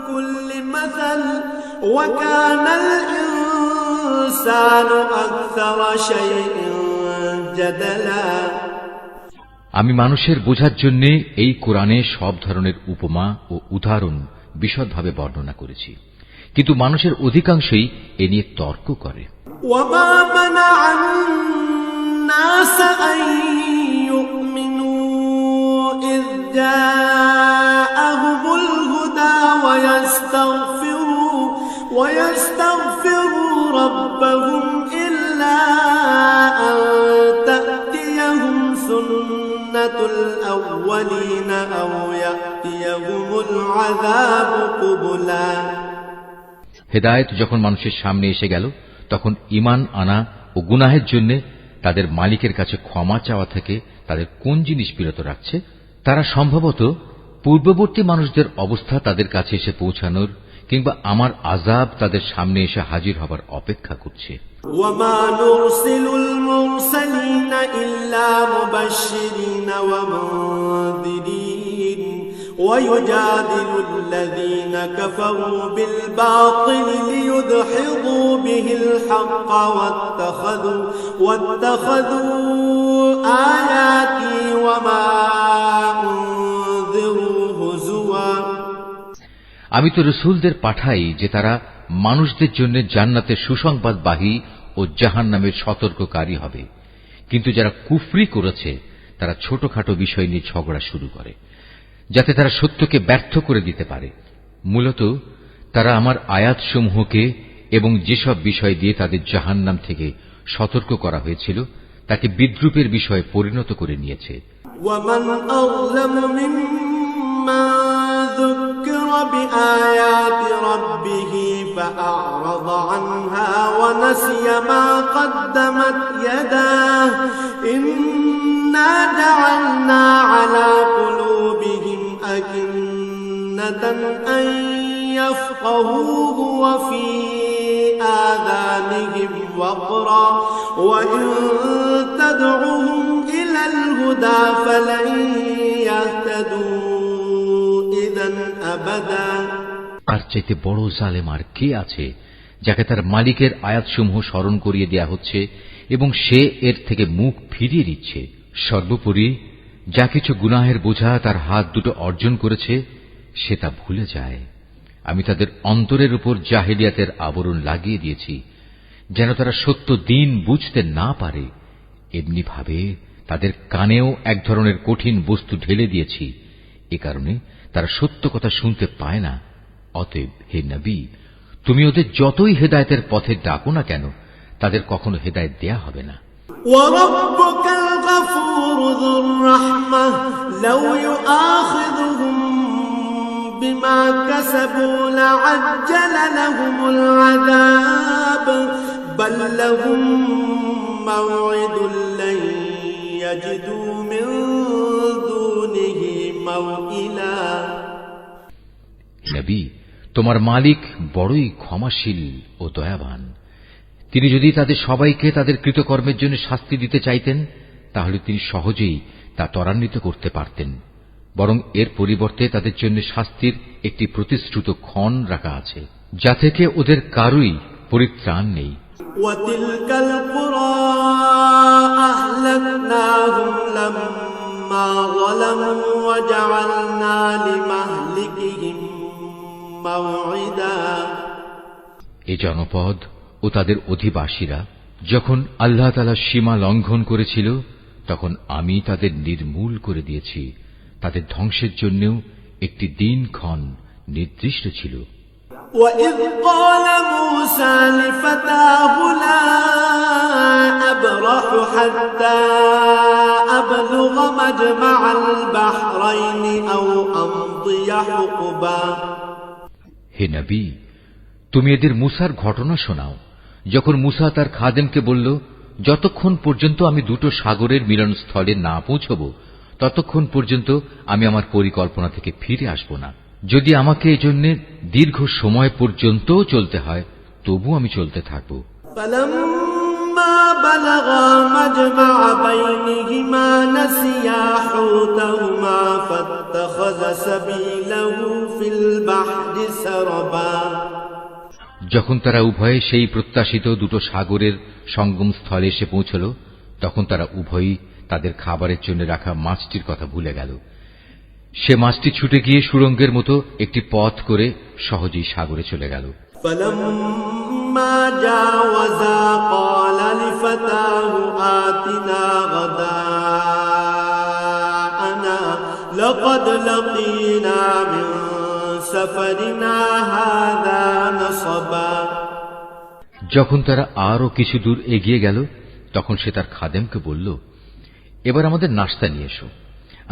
كُلِّ مَثَلٍ وَكَانَ الْإِنْسَانُ أَكْثَرَ شَيْءٍ جَدَلًا আমি মানুষের বোঝার জন্য এই কোরআনে সব ধরনের উপমা ও উদাহরণ বিশদভাবে বর্ণনা করেছি, কিন্তু মানুষের অধিকাংশই এ নিয়ে তর্ক করে। وَمَا مَنَعَ النَّاسَ أَن يُؤْمِنُوا إِذْ جَاءَهُمُ الْهُدَى وَيَسْتَغْفِرُوا رَبَّهُمْ إِلَّا أَن تَأْتِيَهُمْ سُنَّةُ الْأَوَّلِينَ أَوْ يَأْتِيَهُمُ الْعَذَابُ قُبُلًا হেদায়েত যখন মানুষের সামনে এসে গেল তখন ঈমান আনা ও গুনাহের জন্য তাদের মালিকের কাছে ক্ষমা চাওয়া থেকে তাদের কোন জিনিস বিরত রাখছে? তারা সম্ভবত পূর্ববর্তী মানুষদের অবস্থা তাদের কাছে এসে পৌঁছানোর কিংবা আমার আযাব তাদের সামনে এসে হাজির হবার অপেক্ষা করছে। وَمَا نُرْسِلُ الْمُرْسَلِينَ إِلَّا مُبَشِّرِينَ وَمُنذِرِينَ وَيُجَادِلُ الَّذِينَ كَفَرُوا بِالْبَاطِلِ لِيُدْحِضُوا بِهِ الْحَقَّ وَاتَّخَذُوا آيَاتِي وَمَا أُنذِرُوا هُزُوًا আমি তো রাসূলদের পাঠাই যে তারা মানুষদের জন্য জান্নাতের সুসংবাদবাহী ও জাহান্নামের সতর্ককারী হবে, কিন্তু যারা কুফরি করেছে তারা ছোটখাটো বিষয় নিয়ে ঝগড়া শুরু করে যাতে তারা সত্যকে ব্যর্থ করে দিতে পারে। মূলত তারা আমার আয়াতসমূহকে এবং যেসব বিষয় দিয়ে তাদের জাহান্নাম থেকে সতর্ক করা হয়েছিল তাকে বিদ্রূপের বিষয়ে পরিণত করে নিয়েছে। وَمَنْ أَظْلَمُ مِمَّنْ ذُكِّرَ بِآيَاتِ رَبِّهِ فَأَعْرَضَ عَنْهَا وَنَسِيَ مَا قَدَّمَتْ يَدَاهُ إِنَّا جَعَلْنَا عَلَى قُلُوبِهِمْ أَكِنَّةً أَن يَفْقَهُوهُ وَفِي آذَانِهِمْ وَقْرًا وَإِن تَدْعُهُمْ إِلَى الْهُدَى فَلَن يَهْتَدُوا إِذًا أَبَدًا আর চাইতে বড় জালেম আর কে আছে যাকে তার মালিকের আয়াতসমূহ স্মরণ করিয়ে দেয়া হচ্ছে এবং সে এর থেকে মুখ ফিরিয়ে দিচ্ছে। সর্বোপরি যা কিছু গুনাহের বোঝা তার হাত দুটো অর্জন করেছে সে তা ভুলে যায়। আমি তাদের অন্তরের উপর জাহেলিয়াতের আবরণ লাগিয়ে দিয়েছি যেন তারা সত্য দিন বুঝতে না পারে। এমনি ভাবে তাদের কানেও এক ধরনের কঠিন বস্তু ঢেলে দিয়েছি, এ কারণে তারা সত্য কথা শুনতে পায় না। অতএব হে নবী, তুমি ওদের যতই হেদায়েতের পথে ডাকো না কেন তাদের কখনো হেদায়েত দেয়া হবে না। وَرَبُّكَ الْغَفُورُ ذُو الرَّحْمَةِ لَوْ يُؤَاخِذُهُم بِمَا كَسَبُوا لَعَجَّلَ لَهُمُ الْعَذَابَ بَل لَّهُم مَّوْعِدٌ لَّن يَجِدُوا مِن دُونِهِ مَوْئِلًا নবী, তোমার মালিক বড়ই ক্ষমাশীল ও দয়াবান। তিনি যদি তাদের সবাইকে তাদের কৃতকর্মের জন্য শাস্তি দিতে চাইতেন তাহলে তিনি সহজেই তা ত্বরান্বিত করতে পারতেন, বরং এর পরিবর্তে তাদের জন্য শাস্তির একটি প্রতিশ্রুত ক্ষণ রাখা আছে যা থেকে ওদের কারুই পরিত্রাণ নেই। وَتِلْكَ الْقُرَىٰ أَهْلَكْنَاهُمْ لَمَّا لما ظلموا وجعلنا لمهلكهم موعدا এ জনপদ ও তাদের অধিবাসীরা যখন আল্লাহ তাআলা সীমা লঙ্ঘন করেছিল তখন আমি তাদের নির্মূল করে দিয়েছি। তাদের ধ্বংসের জন্যও একটি দিনক্ষণ নির্দিষ্ট ছিল। وَإِذْ قَالَ مُوسَى لِفَتَاهُ لَا أَبْرَحُ حَتَّى أَبْلُغَ مَجْمَعَ الْبَحْرَيْنِ أَوْ أَمْضِيَ حُقُبًا হে নবী, তুমি এদের মুসার ঘটনা শোনাও। যখন মুসা তার খাদেমকে বলল, যতক্ষণ পর্যন্ত আমি দুটো সাগরের মিলনস্থলে না পৌঁছব ততক্ষণ পর্যন্ত আমি আমার পরিকল্পনা থেকে ফিরে আসব না। যদি আমাকে এজন্য দীর্ঘ সময় পর্যন্ত চলতে হয় তবু আমি চলতে থাকব। فَلَمَّا بَلَغَا مَجْمَعَ بَيْنِهِمَا نَسِيَا حُوتَهُمَا فَاتَّخَذَ سَبِيلَهُ فِي الْبَحْرِ سَرَبًا যখন তারা উভয়ে সেই প্রত্যাশিত দুটো সাগরের সঙ্গম স্থলে এসে পৌঁছল তখন তারা উভয়ই তাদের খাবারের জন্য রাখা মাছটির কথা ভুলে গেল। সে মাছটি ছুটে গিয়ে সুড়ঙ্গের মতো একটি পথ করে সহজেই সাগরে চলে গেল। فَلَمَّا جَاوَزَا قَالَ لِفَتَاهُ آتِنَا غَدَاءَنَا لَقَدْ لَقِينَا مِنْ سَفَرِنَا هَذَا نَصَبًا যখন তারা আরো কিছু দূর এগিয়ে গেল তখন সে তার খাদেমকে বলল, এবার আমাদের নাশতা নিয়ে এসো,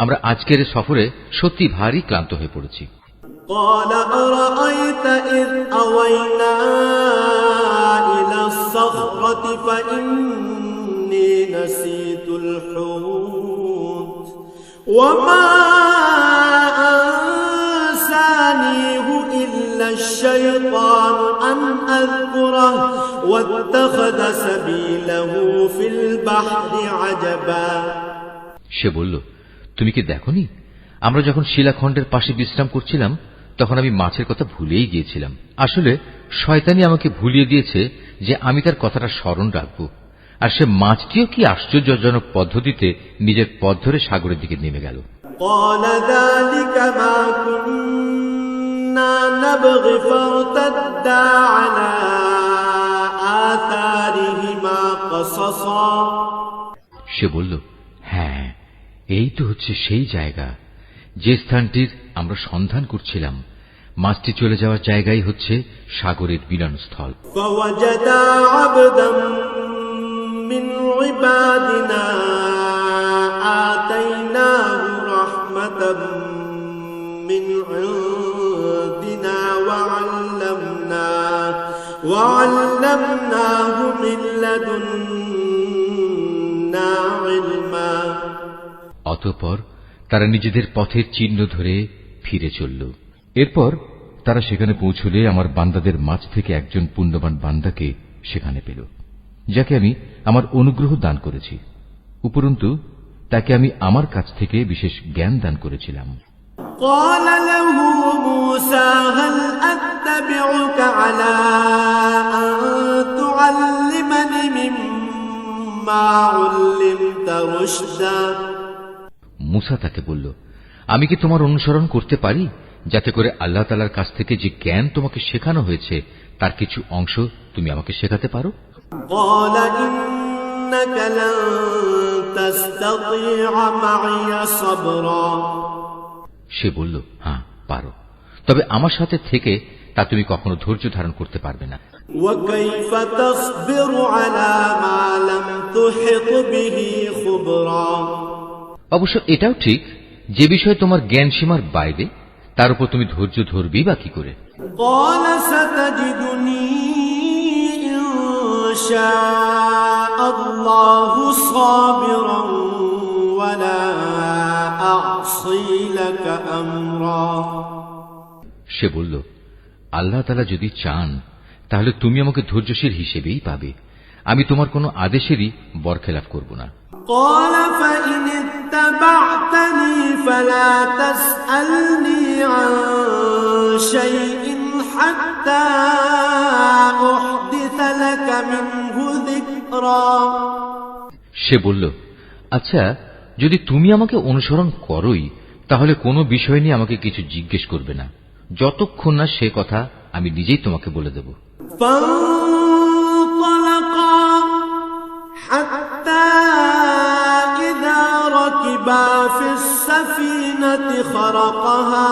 আমরা আজকের সফরে সত্যি ভারী ক্লান্ত হয়ে পড়েছি। قال أرأيت إذ أوينا إلى الصخرة فإني نسيت الحوت وما أنسانيه إلا الشيطان أن أذكره واتخذ سبيله في البحر عجبا সে বলল, তুমি কি দেখোনি আমরা যখন শিলাখণ্ডের পাশে বিশ্রাম করছিলাম তখন আমি মাছের কথা ভুলেই গিয়েছিলাম। আসলে শয়তানি আমাকে ভুলিয়ে দিয়েছে যে আমি তার কথাটা স্মরণ রাখব। আর সে মাছটিও কি আশ্চর্যজনক পদ্ধতিতে নিজের পথ ধরে সাগরের দিকে নেমে গেল। قال ذلك ما كنا نبغي فارتدا على آثارهما قصصا সে বলল, হ্যাঁ, এই তো হচ্ছে সেই জায়গা যে স্থানটির আমরা সন্ধান করছিলাম। মাছটি চলে যাওয়ার জায়গাই হচ্ছে সাগরের মিলনস্থল। فوجدا عبدا من عبادنا آتيناه رحمة من عندنا وعلمناه من لدنا علما অতঃপর তারা নিজেদের পথের চিহ্ন ধরে ফিরে চলল। এরপর তারা সেখানে পৌঁছলে আমার বান্দাদের মাঝ থেকে একজন পুণ্যবান বান্দাকে সেখানে পেল, যাকে আমি আমার অনুগ্রহ দান করেছি। উপরন্তু তাকে আমি আমার কাছ থেকে বিশেষ জ্ঞান দান করেছিলাম। قال له موسى هل أتبعك على أن تعلمني مما علمت رشدا মুসা তাকে বলল, আমি কি তোমার অনুসরণ করতে পারি যাতে করে আল্লাহ তাআলার কাছ থেকে যে জ্ঞান তোমাকে শেখানো হয়েছে তার কিছু অংশ তুমি আমাকে শেখাতে পারো? قال إنك لن تستطيع معي صبرا সে বলল, হ্যাঁ পারো, তবে আমার সাথে থেকে তা তুমি কখনো ধৈর্য ধারণ করতে পারবে না। وكيف تصبر على ما لم تحط به خبرا অবশ্য এটাও ঠিক, যে বিষয়ে তোমার জ্ঞান সীমার বাইরে তার উপর তুমি ধৈর্য ধরবি বা কি করে? قال ستجدني إن شاء الله صابرا ولا أعصي لك أمرا সে বলল, আল্লাহ তাআলা যদি চান তাহলে তুমি আমাকে ধৈর্যশীল হিসেবেই পাবে, আমি তোমার কোনো আদেশেরই বরখেলাফ করব না। قال فإن اتبعتني فلا تسألني عن شيء حتى أحدث لك منه ذكرا সে বলল, আচ্ছা যদি তুমি আমাকে অনুসরণ করোই তাহলে কোনো বিষয় নিয়ে আমাকে কিছু জিজ্ঞেস করবে না, যতক্ষণ না সে কথা আমি নিজেই তোমাকে বলে দেব। فانطلقا حتى إذا ركبا في السفينة خرقها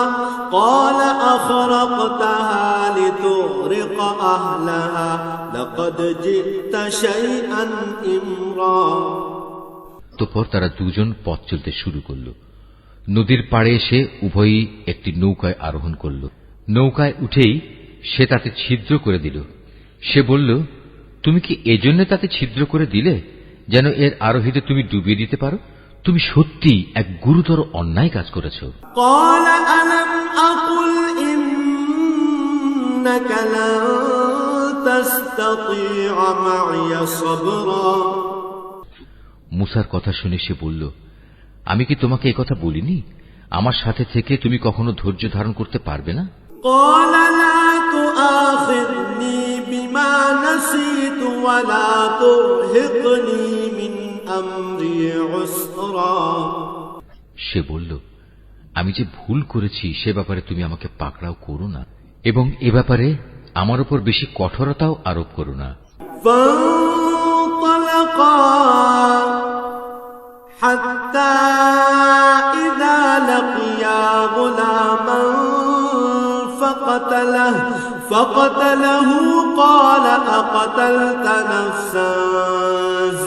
قال أخرقتها لتغرق أهلها لقد جئت شيئا إمرا। তারপর তারা দুজন পথ চলতে শুরু করল। নদীর পাড়ে এসে উভয়ই একটি নৌকায় আরোহণ করল। নৌকায় উঠেই সে তাতে ছিদ্র করে দিল। সে বলল, তুমি কি এজন্য তাতে ছিদ্র করে দিলে যেন এর আরোহীদের তুমি ডুবিয়ে দিতে পারো? তুমি সত্যি এক গুরুতর অন্যায় কাজ করেছ। قال ألم أقل إنك لن تستطيع معي صبرا। মুসার কথা শুনে সে বলল, আমি কি তোমাকে এই কথা বলিনি আমার সাথে থেকে তুমি কখনো ধৈর্য ধারণ করতে পারবে না? قال لا تؤاخذني بما نسيت ولا ترهقني من أمري عسرا। সে বলল, আমি যে ভুল করেছি সে ব্যাপারে তুমি আমাকে পাকড়াও করো না এবং এ ব্যাপারে আমার উপর বেশি কঠোরতাও আরোপ করো না। فانطلقا حتى إذا لقيا غلاما فقتله قال أقتلت نفسا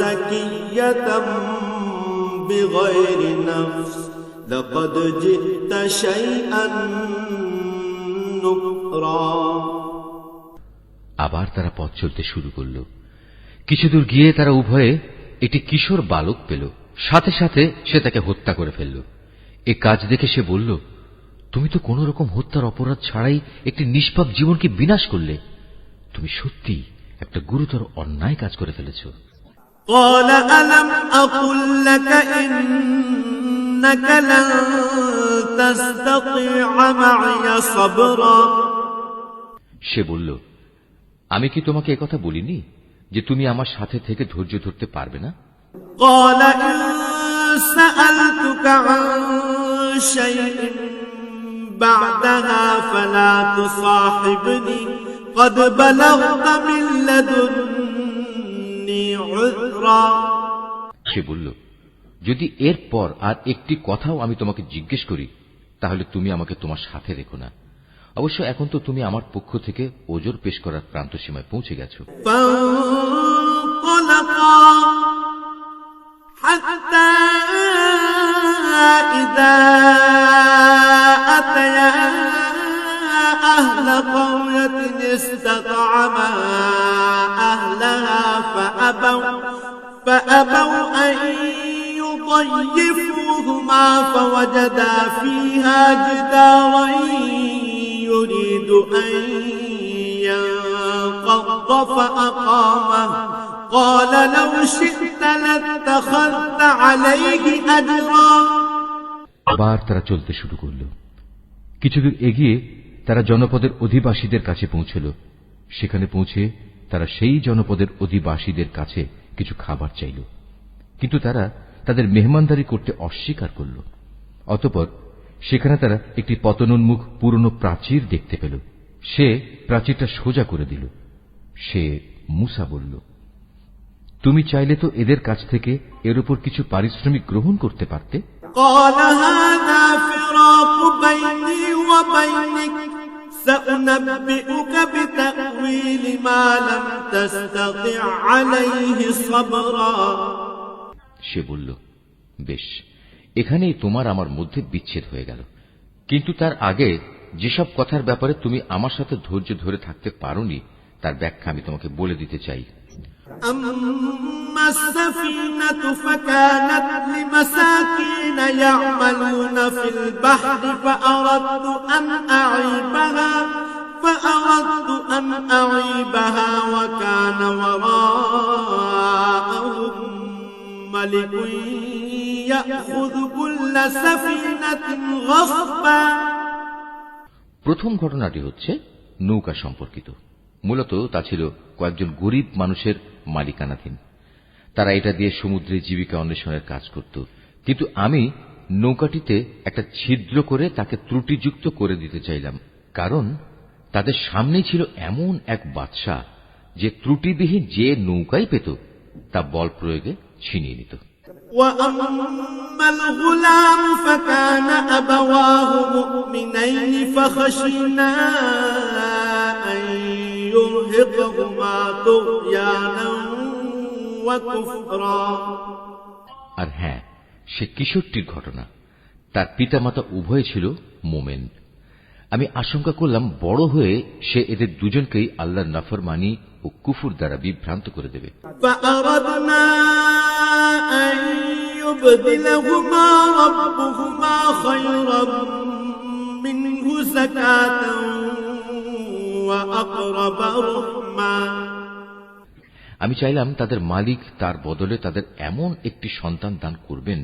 زكية بغير نفس لقد جئت شيئا نكرا। আবার তারা পথ চলতে শুরু করল। কিছুদূর গিয়ে তারা উভয়ে একটি কিশোর বালক পেল। সাথে সাথে সে তাকে হত্যা করে ফেলল। এ কাজ দেখে সে বলল, তুমি তো কোন রকম হত্যার অপরাধ ছাড়াই একটি নিষ্পাপ জীবনকে বিনাশ করলে। তুমি সত্যি একটা গুরুতর অন্যায় কাজ করে ফেলেছ। قال ألم أقل لك إنك لن تستطيع معي صبرا। সে বলল, আমি কি তোমাকে একথা বলিনি যে তুমি আমার সাথে থেকে ধৈর্য ধরতে পারবে না? قال إن سألتك عن شيء بعدها فلا تصاحبني قد بلغت من لدني عذرا। সে বলল, যদি এরপর আর একটি কথাও আমি তোমাকে জিজ্ঞেস করি তাহলে তুমি আমাকে তোমার সাথে রেখো না। অবশ্য এখন তো তুমি আমার পক্ষ থেকে ওজর পেশ করার প্রান্ত সীমায় পৌঁছে গেছো। فانطلقا حتى إذا أتيا أهل قرية استطعما أهلها فأبوا أن يضيفوهما فوجدا فيها جدارا يريد أن ينقض فأقامه قال لو شئت لاتخذت عليه أجرا। আবার তারা চলতে শুরু করল। কিছুদূর এগিয়ে তারা জনপদের অধিবাসীদের কাছে পৌঁছল। সেখানে পৌঁছে তারা সেই জনপদের অধিবাসীদের কাছে কিছু খাবার চাইল, কিন্তু তারা তাদের মেহমানদারি করতে অস্বীকার করল। অতঃপর সেখানে তারা একটি পতনোন্মুখ পুরনো প্রাচীর দেখতে পেল। সে প্রাচীরটা সোজা করে দিল। সে মুসা বলল, তুমি চাইলে তো এদের কাছ থেকে এর উপর কিছু পারিশ্রমিক গ্রহণ করতে পারতে। قال هذا فراق بيني وبينك سأنبئك بتأويل ما لم تستطع عليه صبرا। সে বলল, বেশ, এখানেই তোমার আমার মধ্যে বিচ্ছেদ হয়ে গেল, কিন্তু তার আগে যেসব কথার ব্যাপারে তুমি আমার সাথে ধৈর্য ধরে থাকতে পারোনি তার ব্যাখ্যা আমি তোমাকে বলে দিতে চাই। أما السفينة فكانت لمساكين يعملون في البحر فأردت أن أعيبها وكان وراءهم ملك يأخذ كل سفينة غصبا। প্রথম ঘটনাটি হচ্ছে নৌকা সম্পর্কিত। মূলত তা ছিল কয়েকজন গরিব মানুষের মালিকানাধীন। তারা এটা দিয়ে সমুদ্রে জীবিকা অন্বেষণের কাজ করত, কিন্তু আমি নৌকাটিতে একটা ছিদ্র করে তাকে ত্রুটিযুক্ত করে দিতে চাইলাম, কারণ তাদের সামনেই ছিল এমন এক বাদশা যে ত্রুটিবিহীন যে নৌকাই পেত তা বল প্রয়োগে ছিনিয়ে নিত। وأما الغلام فكان أبواه مؤمنين فخشينا أن يرهقهما طغيانا وكفرا। আর হ্যাঁ, সে কিশোরটির ঘটনা, তার পিতামাতা উভয় ছিল মোমেন। আমি আশঙ্কা করলাম বড় হয়ে সে এদের দুজনকেই আল্লাহর নাফরমানি ও কুফর দ্বারা বিভ্রান্ত করে দেবে। فأردنا أن يبدلهما ربهما خيرا منه زكاة وأقرب رحما। আমি চাইলাম তাদের মালিক তার বদলে তাদের এমন একটি সন্তান দান করবেন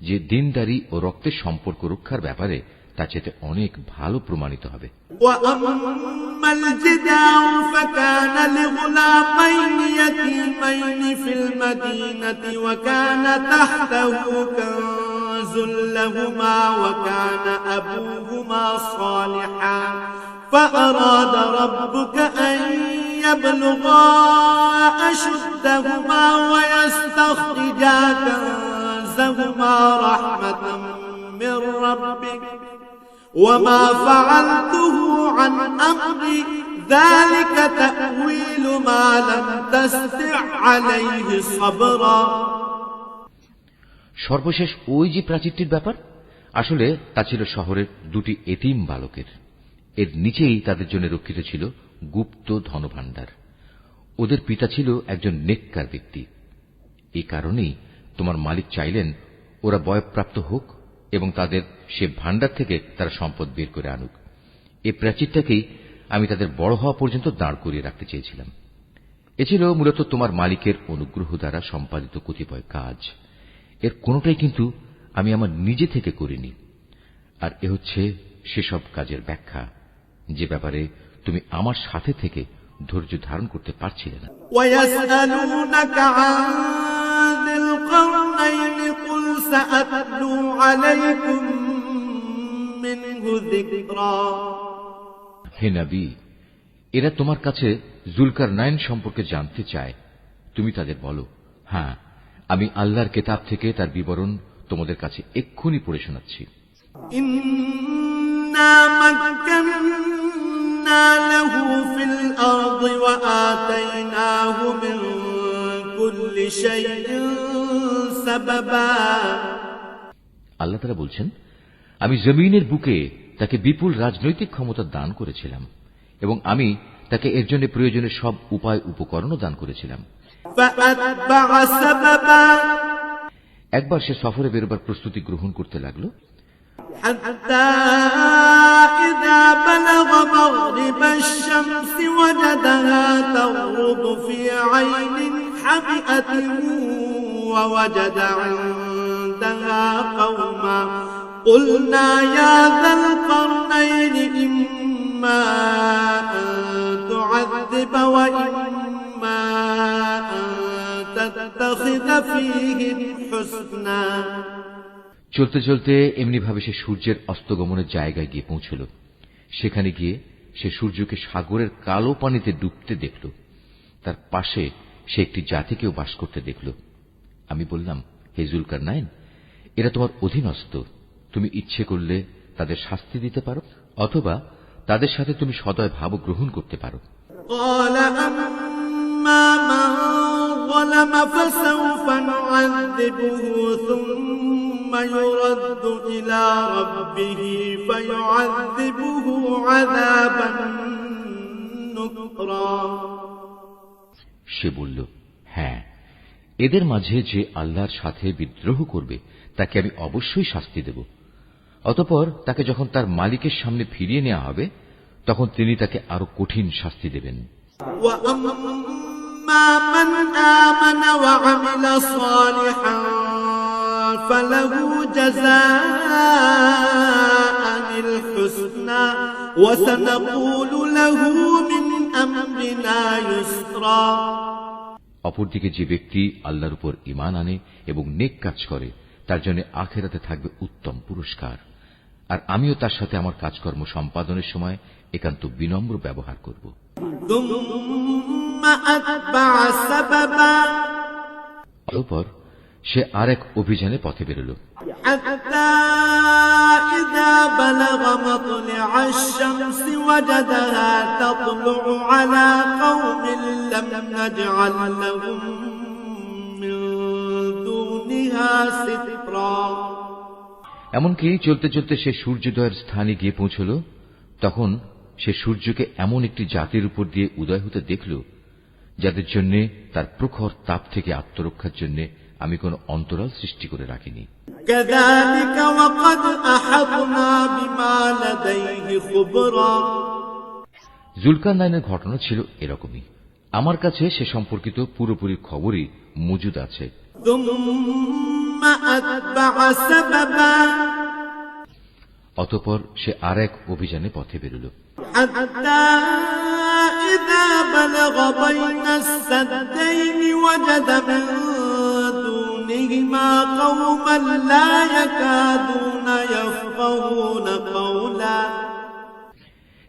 যে দিনদারি ও রক্তের সম্পর্ক রক্ষার ব্যাপারে তা চেয়ে অনেক ভালো প্রমাণিত হবে। وأما الجدار فكان لغلامين يتيمين في المدينة وكان تحته كنز لهما وكان أبوهما صالحا فأراد ربك أن يبلغا أشدهما ويستخرجا كنزهما رحمة من ربك وما فعلته عن أمري ذلك تأويل ما لم تستع عليه صبرا। সর্বশেষ ওই যে প্রাচীরটির ব্যাপার, আসলে তা ছিল শহরের দুটি এতিম বালকের। এর নিচেই তাদের জন্য রক্ষিত ছিল গুপ্ত ধনভাণ্ডার। ওদের পিতা ছিল একজন নেককার ব্যক্তি। এই কারণেই তোমার মালিক চাইলেন ওরা বয়ঃপ্রাপ্ত হোক এবং তাদের সে ভাণ্ডার থেকে তারা সম্পদ বের করে আনুক। এই প্রাচীরটাকেই আমি তাদের বড় হওয়া পর্যন্ত দাঁড় করিয়ে রাখতে চেয়েছিলাম। এ ছিল মূলত তোমার মালিকের অনুগ্রহ দ্বারা সম্পাদিত কতিপয় কাজ। এর কোনটাই কিন্তু আমি আমার নিজে থেকে করিনি। আর এ হচ্ছে সেসব কাজের ব্যাখ্যা যে ব্যাপারে তুমি আমার সাথে থেকে ধৈর্য ধারণ করতে পারছিলে না। ويسألونك عن ذي القرنين قل سأتلو عليكم منه ذكرا। হে নবী, এরা তোমার কাছে জুলকারনাইন সম্পর্কে জানতে চায়। তুমি তাদের বলো, হ্যাঁ, আমি আল্লাহর কিতাব থেকে তার বিবরণ তোমাদের কাছে এক্ষুনি পড়ে শোনাচ্ছি। إنا مكنا له في الأرض وآتيناه من كل شيء سببا। আল্লাহ তাআলা বলছেন, আমি জমিনের বুকে তাকে বিপুল রাজনৈতিক ক্ষমতা দান করেছিলাম এবং আমি তাকে এর জন্য প্রয়োজনীয় সব উপায় উপকরণও দান করেছিলাম। فأتبع سببا। একবার সে সফরে বেরোবার প্রস্তুতি গ্রহণ করতে লাগল। حتى إذا بلغ مغرب الشمس وجدها تغرب في عين حمئة ووجد عندها قوما قلنا يا ذا القرنين إما أن تعذب وإما أن تتخذ فيهم حسنا। চলতে চলতে এমনি ভাবে সে সূর্যের অস্তগমনের জায়গায় গিয়ে পৌঁছল। সেখানে গিয়ে সে সূর্যকে সাগরের কালো পানিতে ডুবতে দেখল। তার পাশে সে একটি জাতিকেও বাস করতে দেখল। আমি বললাম, হে জুলকারনাইন, এরা তোমার অধীনস্থ। তুমি ইচ্ছে করলে তাদের শাস্তি দিতে পারো অথবা তাদের সাথে তুমি সদয় ভাব গ্রহণ করতে পারো। قال أما من ظلم فسوف نعذبه ثم يرد إلى ربه فيعذبه عذابا نكرا। সে বলল, হ্যাঁ, এদের মাঝে যে আল্লাহর সাথে বিদ্রোহ করবে তাকে আমি অবশ্যই শাস্তি দেব। অতঃপর তাকে যখন তার মালিকের সামনে ফিরিয়ে নেওয়া হবে তখন তিনি তাকে আরো কঠিন শাস্তি দেবেন। وأما من آمن وعمل صالحا فله جزاء الحسنى وسنقول له من أمرنا يسرا। অপরদিকে যে ব্যক্তি আল্লাহর উপর ঈমান আনে এবং নেক কাজ করে তার জন্য আখিরাতে থাকবে উত্তম পুরস্কার। আর আমিও তার সাথে আমার কাজকর্ম সম্পাদনের সময় একান্ত বিনম্র ব্যবহার করব। অতঃপর সে আর এক অভিযানে পথে বেরোল। এমনকি চলতে চলতে সে সূর্যোদয়ের স্থানে গিয়ে পৌঁছল। তখন সে সূর্যকে এমন একটি জাতির উপর দিয়ে উদয় হতে দেখল যাদের জন্য তার প্রখর তাপ থেকে আত্মরক্ষার জন্য আমি কোন অন্তরাল সৃষ্টি করে রাখিনি। জুলকারনাইনের ঘটনা ছিল এরকমই। আমার কাছে সে সম্পর্কিত পুরোপুরি খবরই মজুদ আছে। অতঃপর সে আর এক অভিযানে পথে বেরোল।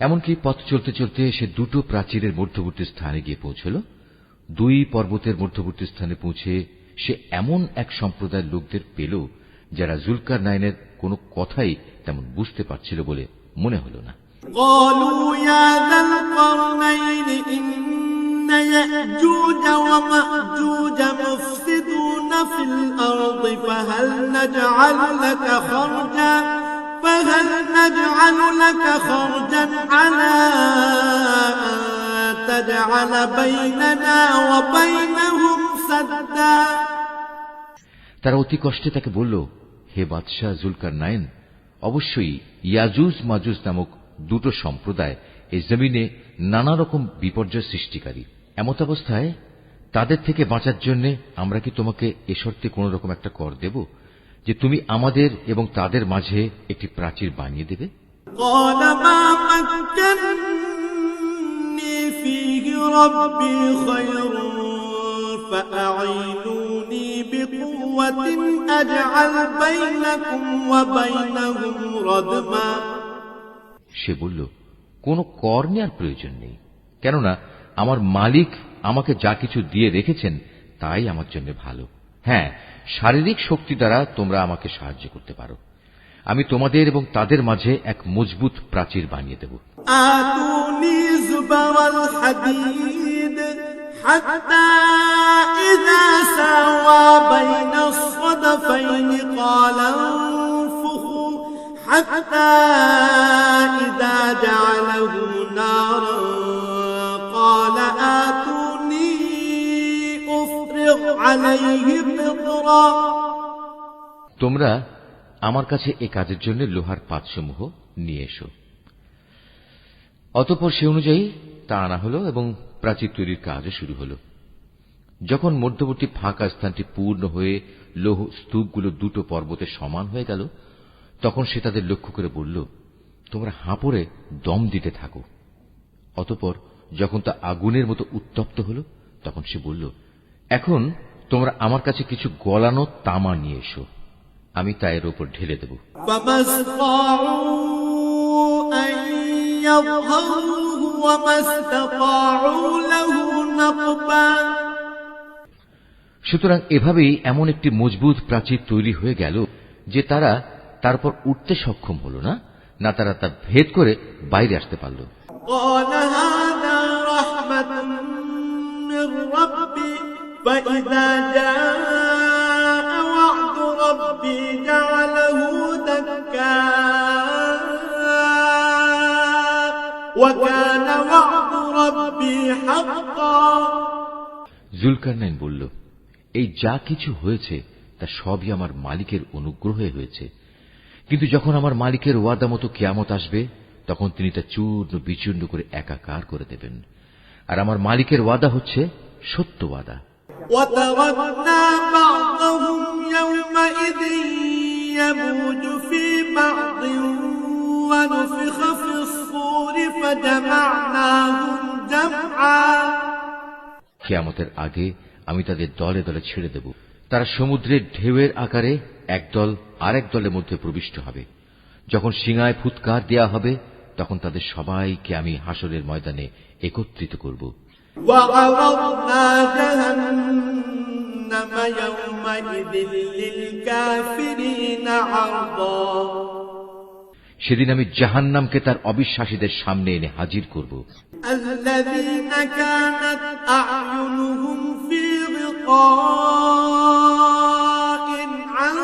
এমনকি পথ চলতে চলতে সে দুটো প্রাচীরের মধ্যবর্তী স্থানে গিয়ে পৌঁছল। দুই পর্বতের মধ্যবর্তী স্থানে পৌঁছে সে এমন এক সম্প্রদায়ের লোকদের পেল যারা জুলকারনাইনের কোনো কথাই তেমন বুঝতে পারছিল বলে মনে হল না। فهل نجعل لك خرجا على أن تجعل بيننا وبينهم سدا। তারা অতি কষ্টে তাকে বলল, হে বাদশাহ জুলকারনাইন, অবশ্যই ইয়াজুজ মাজুজ নামক দুটো সম্প্রদায় এই জমিনে নানা রকম বিপর্যয় সৃষ্টিকারী। এমত অবস্থায় তাদের থেকে বাঁচার জন্য আমরা কি তোমাকে এ শর্তে কোন রকম একটা কর দেব যে তুমি আমাদের এবং তাদের মাঝে একটি প্রাচীর বানিয়ে দেবে? সে বলল, কোনো কর নেওয়ার প্রয়োজন নেই, কেননা আমার মালিক আমাকে যা কিছু দিয়ে রেখেছেন তাই আমার জন্য ভালো। হ্যাঁ, শারীরিক শক্তি দ্বারা তোমরা আমাকে সাহায্য করতে পারো। আমি তোমাদের এবং তাদের মাঝে এক মজবুত প্রাচীর বানিয়ে দেব। তোমরা আমার কাছে এ কাজের জন্য লোহার পাতসমূহ নিয়ে এসো। অতঃপর সে অনুযায়ী তা আনা হল এবং প্রাচীর তৈরির কাজও শুরু হল। যখন মধ্যবর্তী ফাঁকা স্থানটি পূর্ণ হয়ে লৌহ স্তূপগুলো দুটো পর্বতে সমান হয়ে গেল, তখন সে তাদের লক্ষ্য করে বলল, তোমরা হাঁপড়ে দম দিতে থাকো। অতঃপর যখন তা আগুনের মতো উত্তপ্ত হল, তখন সে বলল, এখন তোমরা আমার কাছে কিছু গলানো তামা নিয়ে এসো, আমি তা এর উপর ঢেলে দেব। সুতরাং এভাবেই এমন একটি মজবুত প্রাচীর তৈরি হয়ে গেল যে তারা তারপর উঠতে সক্ষম হল না, না তারা তা ভেদ করে বাইরে আসতে পারল। فإذا جاء وعد ربي جعله دكا وكان وعد ربي حقا। জুলকারনাইন বলল, এই যা কিছু হয়েছে তা সবই আমার মালিকের অনুগ্রহে হয়েছে, কিন্তু যখন আমার মালিকের ওয়াদা মতো কিয়ামত আসবে তখন তিনি তা চূর্ণ বিচূর্ণ করে একাকার করে দেবেন। আর আমার মালিকের ওয়াদা হচ্ছে সত্য ওয়াদা। وتركنا بعضهم يومئذ يموج في بعض ونفخ في الصور فجمعناهم جمعا। কিয়ামতের আগে আমি তাদের দলে দলে ছেড়ে দেব, তারা সমুদ্রের ঢেউয়ের আকারে একদল আরেক দলের মধ্যে প্রবিষ্ট হবে। যখন সিঙায় ফুৎকার দেয়া হবে, তখন তাদের সবাইকে আমি হাসরের ময়দানে একত্রিত করব। وعرضنا جهنم يومئذ للكافرين عرضا সেদিন আমি জাহান্নামকে তার অবিশ্বাসীদের সামনে এনে হাজির করব। الذين كانت أعينهم في غطاء عن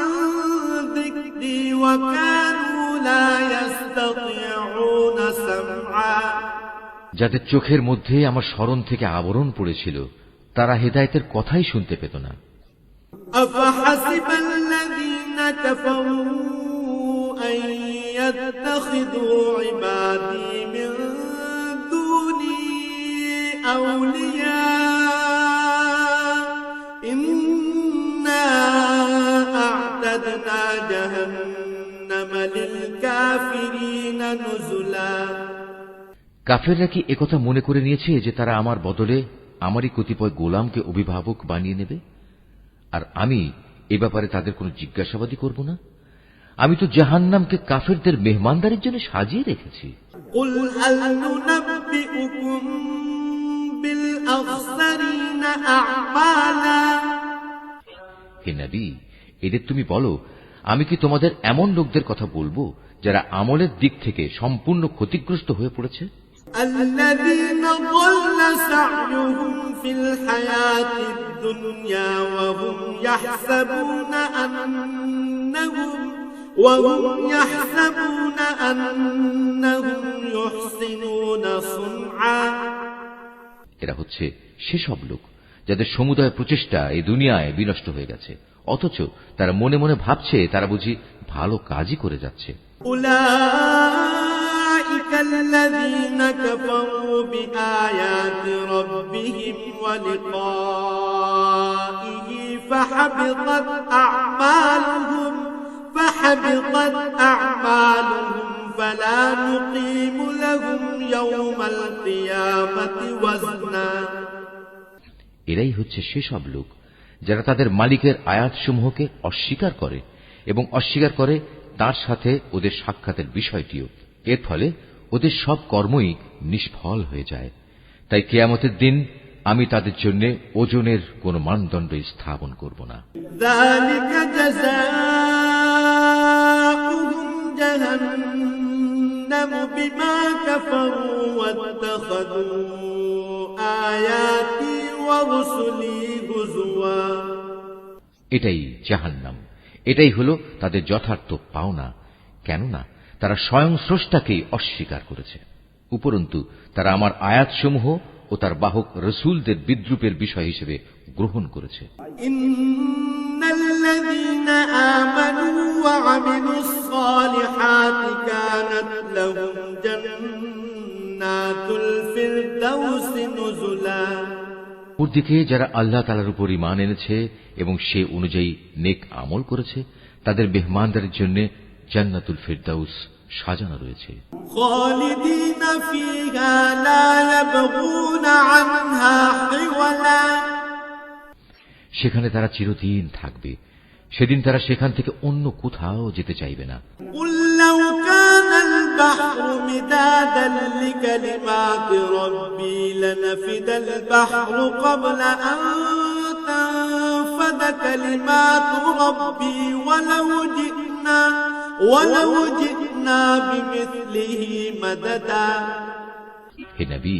ذكري وكانوا لا يستطيعون سمعا যাদের চোখের মধ্যে আমার স্মরণ থেকে আবরণ পড়েছিল, তারা হেদায়েতের কথাই শুনতে পেত না। أفحسب الذين كفروا أن يتخذوا عبادي من دوني أولياء إنا أعتدنا جهنم للكافرين نزلا কাফেররা কি একথা মনে করে নিয়েছে যে তারা আমার বদলে আমারই কতিপয় গোলামকে অভিভাবক বানিয়ে নেবে, আর আমি এ ব্যাপারে তাদের কোনো জিজ্ঞাসাবাদই করব না? আমি তো জাহান্নামকে কাফেরদের মেহমানদারির জন্য সাজিয়ে রেখেছি। قل هل ننبئكم بالأخسرين أعمالا হে নবী, এদের তুমি বলো, আমি কি তোমাদের এমন লোকদের কথা বলবো যারা আমলের দিক থেকে সম্পূর্ণ ক্ষতিগ্রস্ত হয়ে পড়েছে? الذين ضل سعيهم في الحياة الدنيا وهم يحسبون أنهم يحسنون صنعا এরা হচ্ছে সেসব লোক যাদের সমুদয় প্রচেষ্টা এই দুনিয়ায় বিনষ্ট হয়ে গেছে, অথচ তারা মনে মনে ভাবছে তারা বুঝি ভালো কাজই করে যাচ্ছে। أولئك الذين كفروا بآيات ربهم ولقائه فحبطت أعمالهم فلا نقيم لهم يوم القيامة وزنا এরাই হচ্ছে সেসব লোক যারা তাদের মালিকের আয়াতসমূহকে অস্বীকার করে এবং অস্বীকার করে তার সাথে ওদের সাক্ষাতের বিষয়টিও। এর ফলে ওদের সব কর্মই নিষ্ফল হয়ে যায়। তাই কিয়ামতের দিন আমি তাদের জন্য ওজনের কোন মানদণ্ড স্থাপন করব না। ذلك جزاؤهم جهنم بما كفروا واتخذوا آياتي ورسلي هزوا এটাই জাহান্নাম, এটাই হলো তাদের যথার্থ পাওনা। কেননা তারা স্বয়ং স্রষ্টাকেই অস্বীকার করেছে, উপরন্তু তারা আমার আয়াতসমূহ ও তার বাহক রসুলদের বিদ্রূপের বিষয় হিসেবে গ্রহণ করেছে। ইন্নাল্লাযীনা আমানু ওয়া আমিলুস সালিহাতি কানাত লাহুম জান্নাতুল ফিরদাউসি নুজুলা। অপরদিকে যারা আল্লাহ তাআলার উপর ঈমান এনেছে এবং সে অনুযায়ী নেক আমল করেছে, তাদের মেহমানদারির জন্য জান্নাতুল ফিরদাউস সাজানো রয়েছে। খালিদিনা ফিহা লা ইয়াবগুনা আনহা হিওয়ালা। সেখানে তারা চিরদিন থাকবে, সেদিন তারা সেখান থেকে অন্য কোথাও যেতে চাইবে না। কুল লাউ কানাল বাহরু মিদাদান লিকালিমাতি রাব্বি লানাফিদাল বাহরু ক্বাবলা আন তানফাদা কালিমাতু রাব্বি ওয়ালাউ জি'না বিমিসলিহি মাদাদা। হে নবী,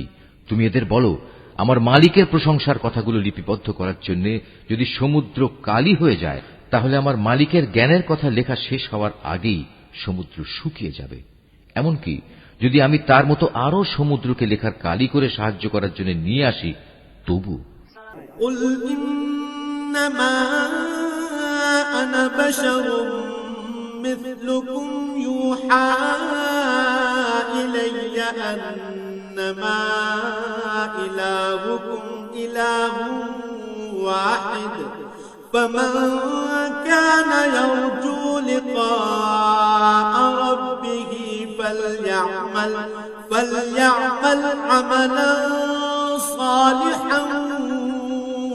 তুমি এদের বলো, আমার মালিকের প্রশংসার কথাগুলো লিপিবদ্ধ করার জন্য যদি সমুদ্র কালি হয়ে যায়, তাহলে আমার মালিকের জ্ঞানের কথা লেখা শেষ হওয়ার আগেই সমুদ্র শুকিয়ে যাবে। এমনকি যদি আমি তার মতো আরো সমুদ্রকে লেখার কালি করে সাহায্য করার জন্য নিয়ে আসি, তবু কুল ইন্নামা আনা বাশারুম মিথলুকুম ইউহা ইলাইয়া আন্নামা ইলাহুকুম ইলাহুন ওয়াহিদ فمن كان يرجو لقاء ربه فليعمل عملا صالحا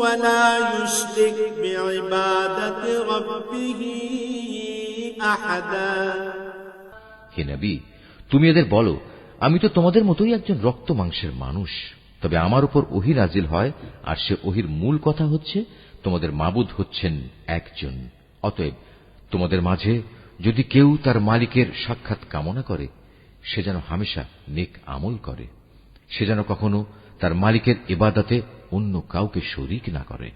ولا يشرك بعبادة ربه أحدا হে নবী, তুমি এদের বলো, আমি তো তোমাদের মতোই একজন রক্ত মাংসের মানুষ, তবে আমার উপর ওহী নাজিল হয়, আর সে ওহীর মূল কথা হচ্ছে তোমাদের মাবুদ হচ্ছেন একজন। অতএব তোমাদের মাঝে যদি কেউ তার মালিকের সাক্ষাৎ কামনা করে, সে যেন হামেশা নেক আমল করে, সে যেন কখনো তার মালিকের ইবাদতে অন্য কাউকে শরীক না করে।